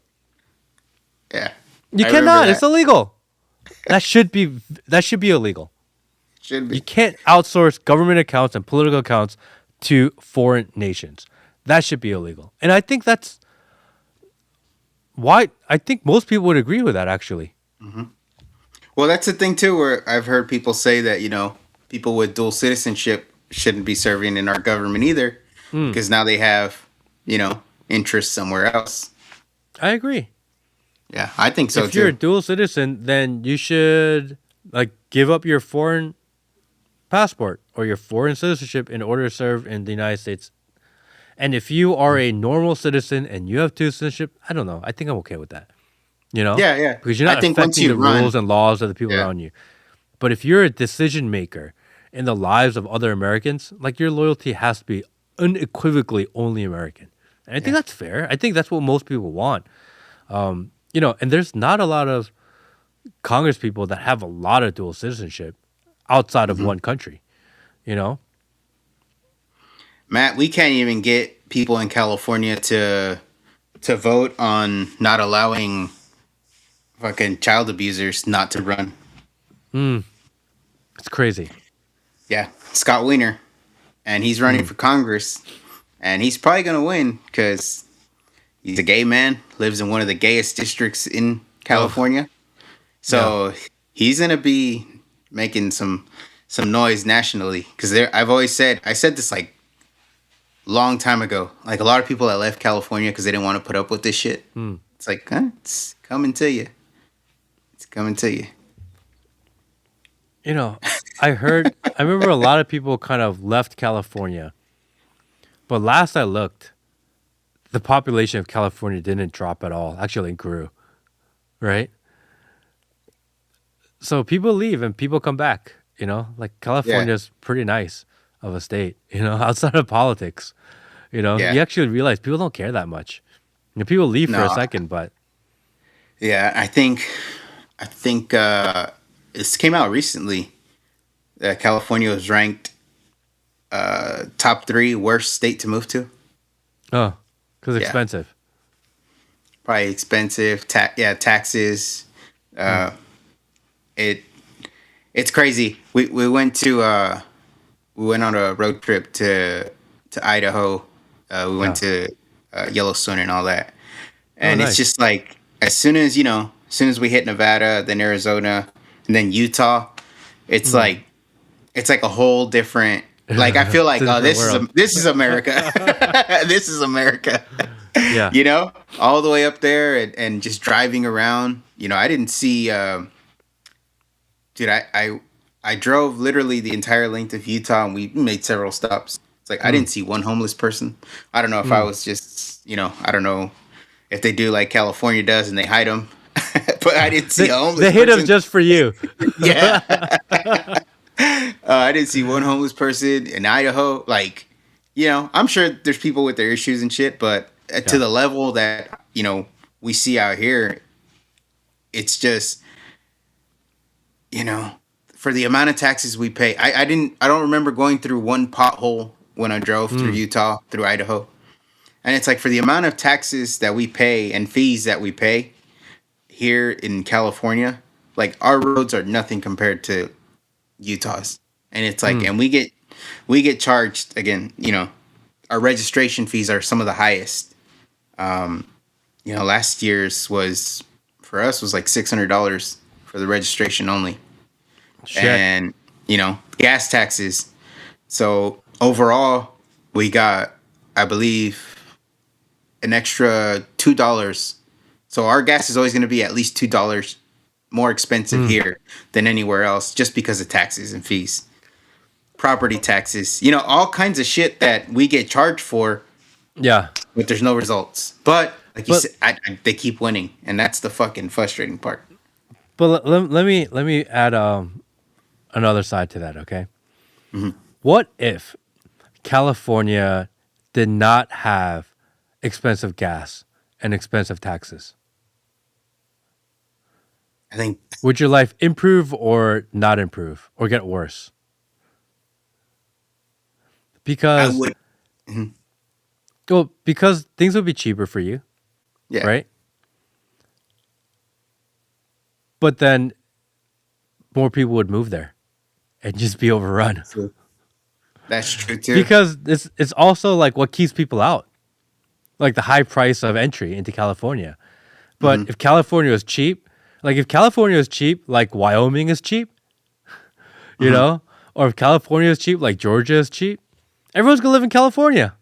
Yeah. You I cannot. remember It's that. illegal. That should be illegal. Should be. You can't outsource government accounts and political accounts to foreign nations. That should be illegal. And I think that's why I think most people would agree with that actually. Well, that's the thing too, where I've heard people say that people with dual citizenship shouldn't be serving in our government either, because now they have interests somewhere else. I agree. Yeah, I think so If you're a too. dual citizen, then you should give up your foreign passport or your foreign citizenship in order to serve in the United States. And if you are a normal citizen and you have dual citizenship, I don't know. I think I'm okay with that. Yeah, yeah. Because you're not I think once affecting you the run, rules and laws of the people Yeah. around you. But if you're a decision maker in the lives of other Americans, your loyalty has to be unequivocally only American. And I think that's fair. I think that's what most people want. And there's not a lot of Congress people that have a lot of dual citizenship outside of one country, Matt, we can't even get people in California to vote on not allowing fucking child abusers not to run. It's crazy. Yeah, Scott Wiener, and he's running for Congress, and he's probably gonna win because he's a gay man, lives in one of the gayest districts in California. So he's gonna be making some noise nationally. Because I said this long time ago. A lot of people that left California because they didn't want to put up with this shit. It's it's coming to you. It's coming to you. I remember a lot of people kind of left California. But last I looked, the population of California didn't drop at all. Actually, it grew. Right? So people leave and people come back, California's pretty nice of a state, outside of politics. Yeah. You actually realize people don't care that much. People leave for a No. second, but Yeah, I think this came out recently that California was ranked top 3 worst state to move to. because it's Yeah. expensive. Probably expensive. Taxes. It's crazy. We went on a road trip to Idaho. We went to Yellowstone and all that, and nice. it's just as soon as we hit Nevada, then Arizona, and then Utah, it's it's a whole different. I feel It's a this different world. this is America. This is America. Yeah. All the way up there and just driving around. I didn't see. Dude, I drove literally the entire length of Utah, and we made several stops. It's I didn't see one homeless person. I don't know if I was just, I don't know if they do like California does and they hide them, but I didn't see a homeless They hit them person. just for you. Yeah. I didn't see one homeless person in Idaho. I'm sure there's people with their issues and shit, but to the level that, we see out here, it's just, for the amount of taxes we pay. I don't remember going through one pothole when I drove through Utah, through Idaho. And it's for the amount of taxes that we pay and fees that we pay here in California, like our roads are nothing compared to Utah's, and it's like, Mm. and we get charged again. Our registration fees are some of the highest. Last year's was for us was like $600 for the registration only, Shit. and gas taxes. So overall, we got, I believe, an extra $2. So our gas is always going to be at least $2 more expensive here than anywhere else, just because of taxes and fees, property taxes, all kinds of shit that we get charged for, Yeah. but there's no results. But like you But- said, they keep winning, and that's the fucking frustrating part. But let me add another side to that, okay? What if California did not have expensive gas and expensive taxes? I think Would your life improve or not improve or get worse? I Because would. because things would be cheaper for you, Yeah. right? But then more people would move there and just be overrun. That's true too. Because it's also like what keeps people out, like the high price of entry into California. But if California was cheap, like Wyoming is cheap, you know, or if California is cheap, like Georgia is cheap, everyone's gonna live in California.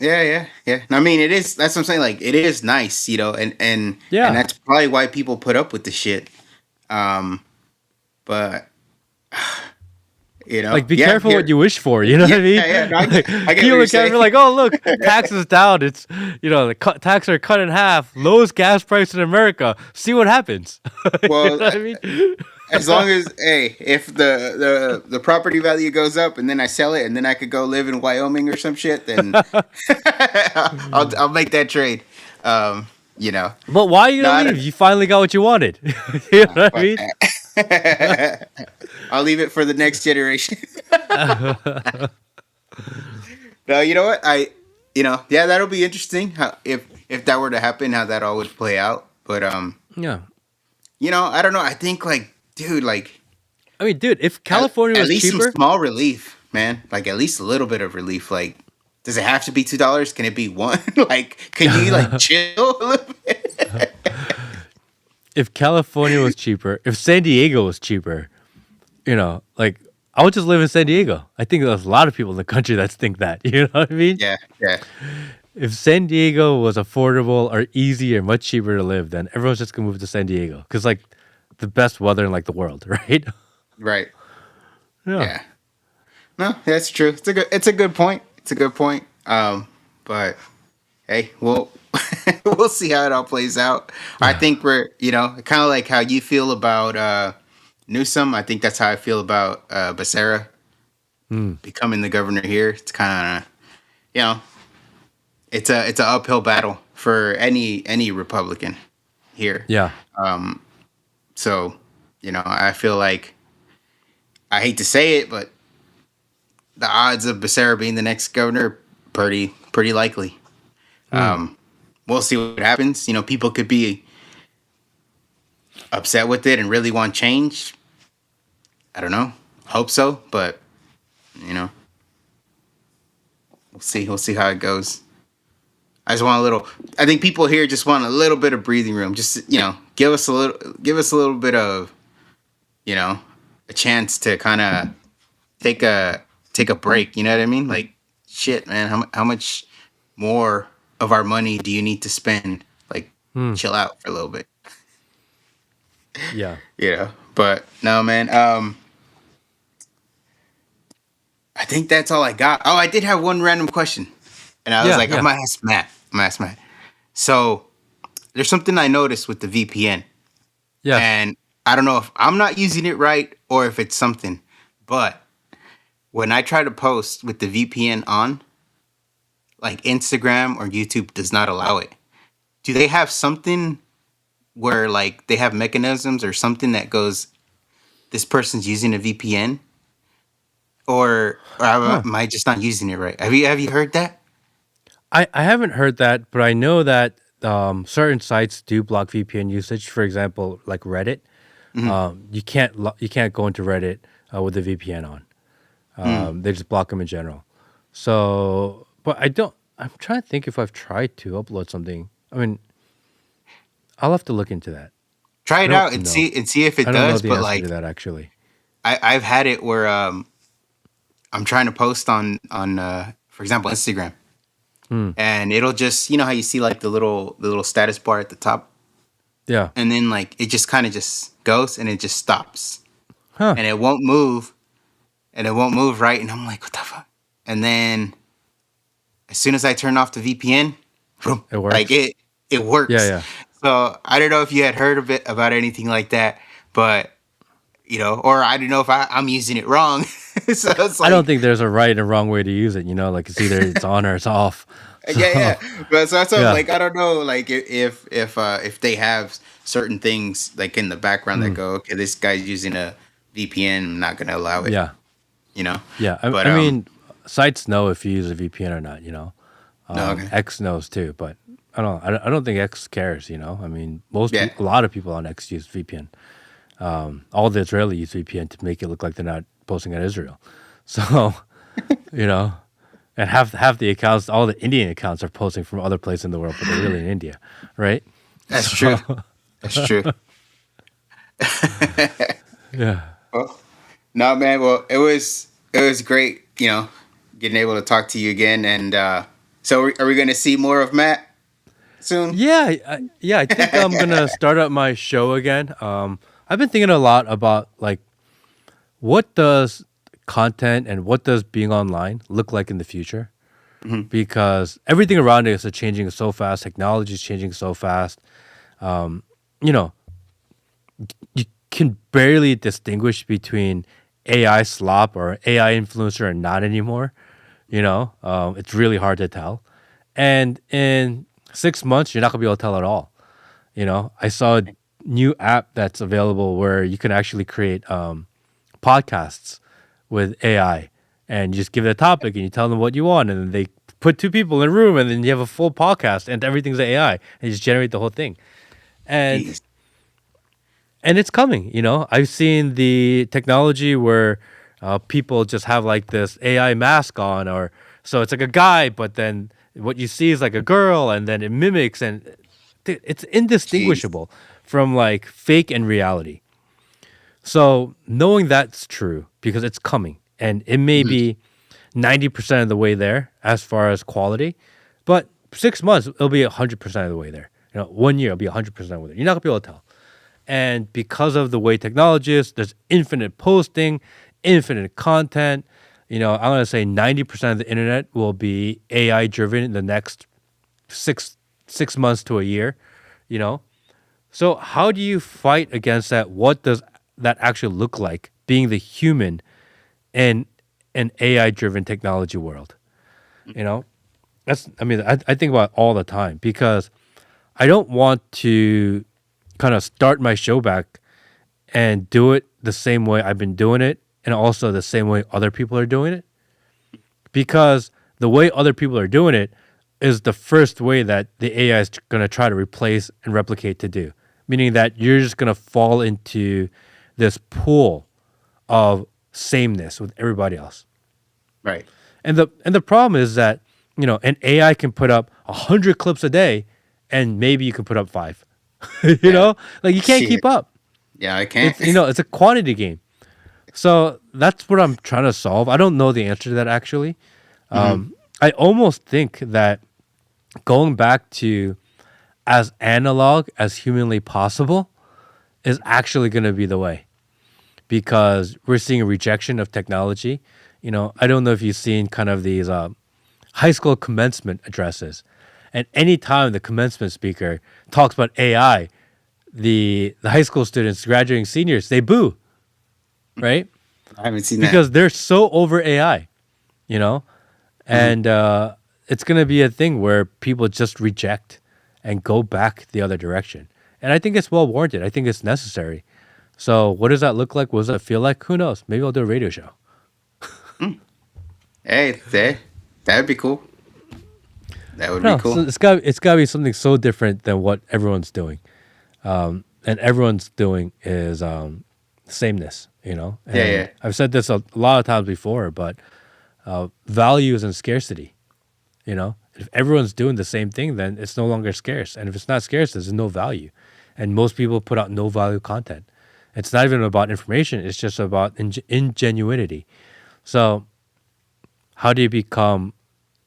Yeah. I mean, it is. That's what I'm saying. Like, it is nice, and Yeah. and that's probably why people put up with the shit. But Like, be yeah, careful here- what you wish for. You know what I mean? yeah. No, I get what People you're are saying. like, oh look, taxes down. It's the taxes are cut in half. Lowest gas price in America. See what happens. Well, you know what I mean? as long as if the property value goes up and then I sell it and then I could go live in Wyoming or some shit, then I'll make that trade. But why are you No, I gonna don't- leave? You finally got what you wanted. You know what I mean? I'll leave it for the next generation. No, you know what? Yeah, that'll be interesting. How if that were to happen, how that all would play out. But Yeah. I don't know. I think like, dude, like I mean, dude, if California at was least cheaper, some small relief, man. Like at least a little bit of relief. Like, does it have to be $2? Can it be one? Like, can you like chill a little bit? if California was cheaper, if San Diego was cheaper, like I would just live in San Diego. I think there's a lot of people in the country that think that. You know what I mean? Yeah. If San Diego was affordable or easy or much cheaper to live, then everyone's just gonna move to San Diego because like the best weather in like the world, right? Right. Yeah. No, that's true. It's a good point. It's a good point. But hey, we'll we'll see how it all plays out. I think we're, kind of like how you feel about Newsom. I think that's how I feel about Becerra becoming the governor here. It's kind of, it's an uphill battle for any Republican here. Yeah. So, I feel like, I hate to say it, but the odds of Becerra being the next governor are pretty likely. We'll see what happens. People could be upset with it and really want change. I don't know. Hope so, but we'll see. We'll see how it goes. I just want I think people here just want a little bit of breathing room. Just, give us a little bit of, a chance to kind of take a break. You know what I mean? Like, shit, man, how much more of our money do you need to spend? Like, chill out for a little bit. Yeah. But no, man. I think that's all I got. Oh, I did have one random question, and I was like, I'm gonna ask Matt. So there's something I noticed with the VPN, Yeah. and I don't know if I'm not using it right or if it's something, but when I try to post with the VPN on, like Instagram or YouTube does not allow it. Do they have something where like they have mechanisms or something that goes, this person's using a VPN? Or am I just not using it right? Have you heard that? I haven't heard that, but I know that certain sites do block VPN usage. For example, like Reddit. You can't go into Reddit with the VPN on. They just block them in general. So, but I don't. I'm trying to think if I've tried to upload something. I mean, I'll have to look into that. Try I it don't out and know. see if it I don't know does. the But answer to like that actually. I've had it where I'm trying to post on for example Instagram, Hmm. and it'll just how you see like the little status bar at the top, Yeah. and then like it just kind of just goes and it just stops, Huh. and it won't move, right, and I'm like, what the fuck? And then as soon as I turn off the VPN, boom, It like works. it Yeah. works. Yeah. So I don't know if you had heard of it about anything like that, but or I don't know if I'm using it wrong. So it's I don't like, think there's a right and wrong way to use it. Like it's either it's on or it's off. So yeah, yeah. But so that's what I'm yeah. like, I don't know, like if they have certain things like in the background that Mm. go, okay, this guy's using a VPN, I'm not gonna allow it, Yeah. you know. Yeah. But I mean, sites know if you use a VPN or not. no, okay, X knows too, but I don't think X cares. I mean, yeah, a lot of people on X use VPN. All the Israelis use VPN to make it look like they're not posting at Israel. So, you know, and half the accounts, all the Indian accounts are posting from other places in the world, but they're really in India, right? that's So, true, that's true. yeah. Well, no, man. Well, it was great, getting able to talk to you again. And so, are we going to see more of Matt soon? Yeah, I think I'm gonna start up my show again. I've been thinking a lot about like what does content and what does being online look like in the future? Because everything around us is changing so fast. Technology is changing so fast. You know, you can barely distinguish between AI slop or AI influencer and not anymore. It's really hard to tell. And in 6 months, you're not gonna be able to tell at all. I saw a new app that's available where you can actually create podcasts with AI, and you just give it a topic and you tell them what you want, and then they put two people in a room, and then you have a full podcast, and everything's AI, and you just generate the whole thing. And Jeez. and it's coming. I've seen the technology where people just have like this AI mask on, or so it's like a guy, but then what you see is like a girl, and then it mimics, and it's Jeez. indistinguishable from like fake and reality. So knowing that's true because it's coming, and it may Mhm. be 90% of the way there as far as quality, but 6 months it'll be 100% of the way there. 1 year it'll be 100% of the way there. You're not gonna be able to tell. And because of the way technology is, there's infinite posting, infinite content. I'm gonna say 90% of the internet will be AI driven in the next six months to a year. You know, so how do you fight against that? What does that actually look like being the human in an AI driven technology world? You know, I think about it all the time because I don't want to kind of start my show back and do it the same way I've been doing it and also the same way other people are doing it, because the way other people are doing it is the first way that the AI is going to try to replace and replicate to do, meaning that you're just going to fall into this pool of sameness with everybody else. Right. And the problem is that an AI can put up 100 clips a day, and maybe you can put up 5. Yeah. Like you can't Shit. keep up. Yeah, I can't. It's a quantity game. So that's what I'm trying to solve. I don't know the answer to that actually. I almost think that going back to as analog as humanly possible is actually going to be the way, because we're seeing a rejection of technology. I don't know if you've seen kind of these high school commencement addresses, and anytime the commencement speaker talks about AI, the high school students, graduating seniors, they boo, right? I haven't seen that. Because they're so over AI, you know, and it's going to be a thing where people just reject and go back the other direction. And I think it's well warranted. I think it's necessary. So, what does that look like? What does that feel like? Who knows? Maybe I'll do a radio show. Hey, that'd be cool. That would be No, cool. so it's got to be something so different than what everyone's doing. and everyone's doing is sameness. You know, Yeah, and yeah. I've said this a lot of times before, but value is in scarcity. You know, if everyone's doing the same thing, then it's no longer scarce, and if it's not scarce, there's no value. And most people put out no value content. It's not even about information; it's just about ingenuity. So, how do you become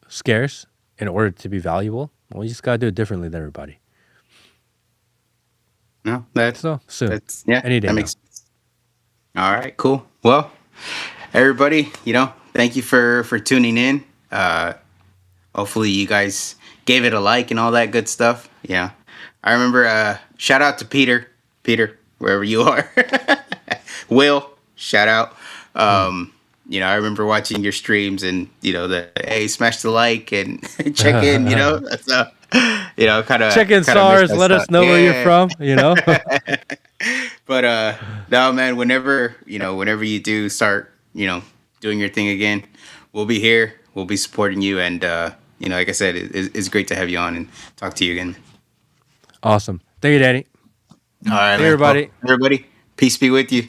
scarce in order to be valuable? Well, you just gotta do it differently than everybody. No, that So soon, that's yeah, any day that now. makes sense. All right, cool. Well, everybody, thank you for tuning in. Hopefully you guys gave it a like and all that good stuff. Yeah. I remember shout out to Peter, wherever you are. Will, shout out. Mm. I remember watching your streams and the hey, smash the like and check in, so Check in kind of miss stars. that Let stuff. us know where you're Yeah. from. You know. But no man, whenever you do start, doing your thing again, we'll be here. We'll be supporting you and like I said, it's great to have you on and talk to you again. Awesome. Thank you, Danny. All right, Hey, man. Well, everybody. everybody, peace be with you.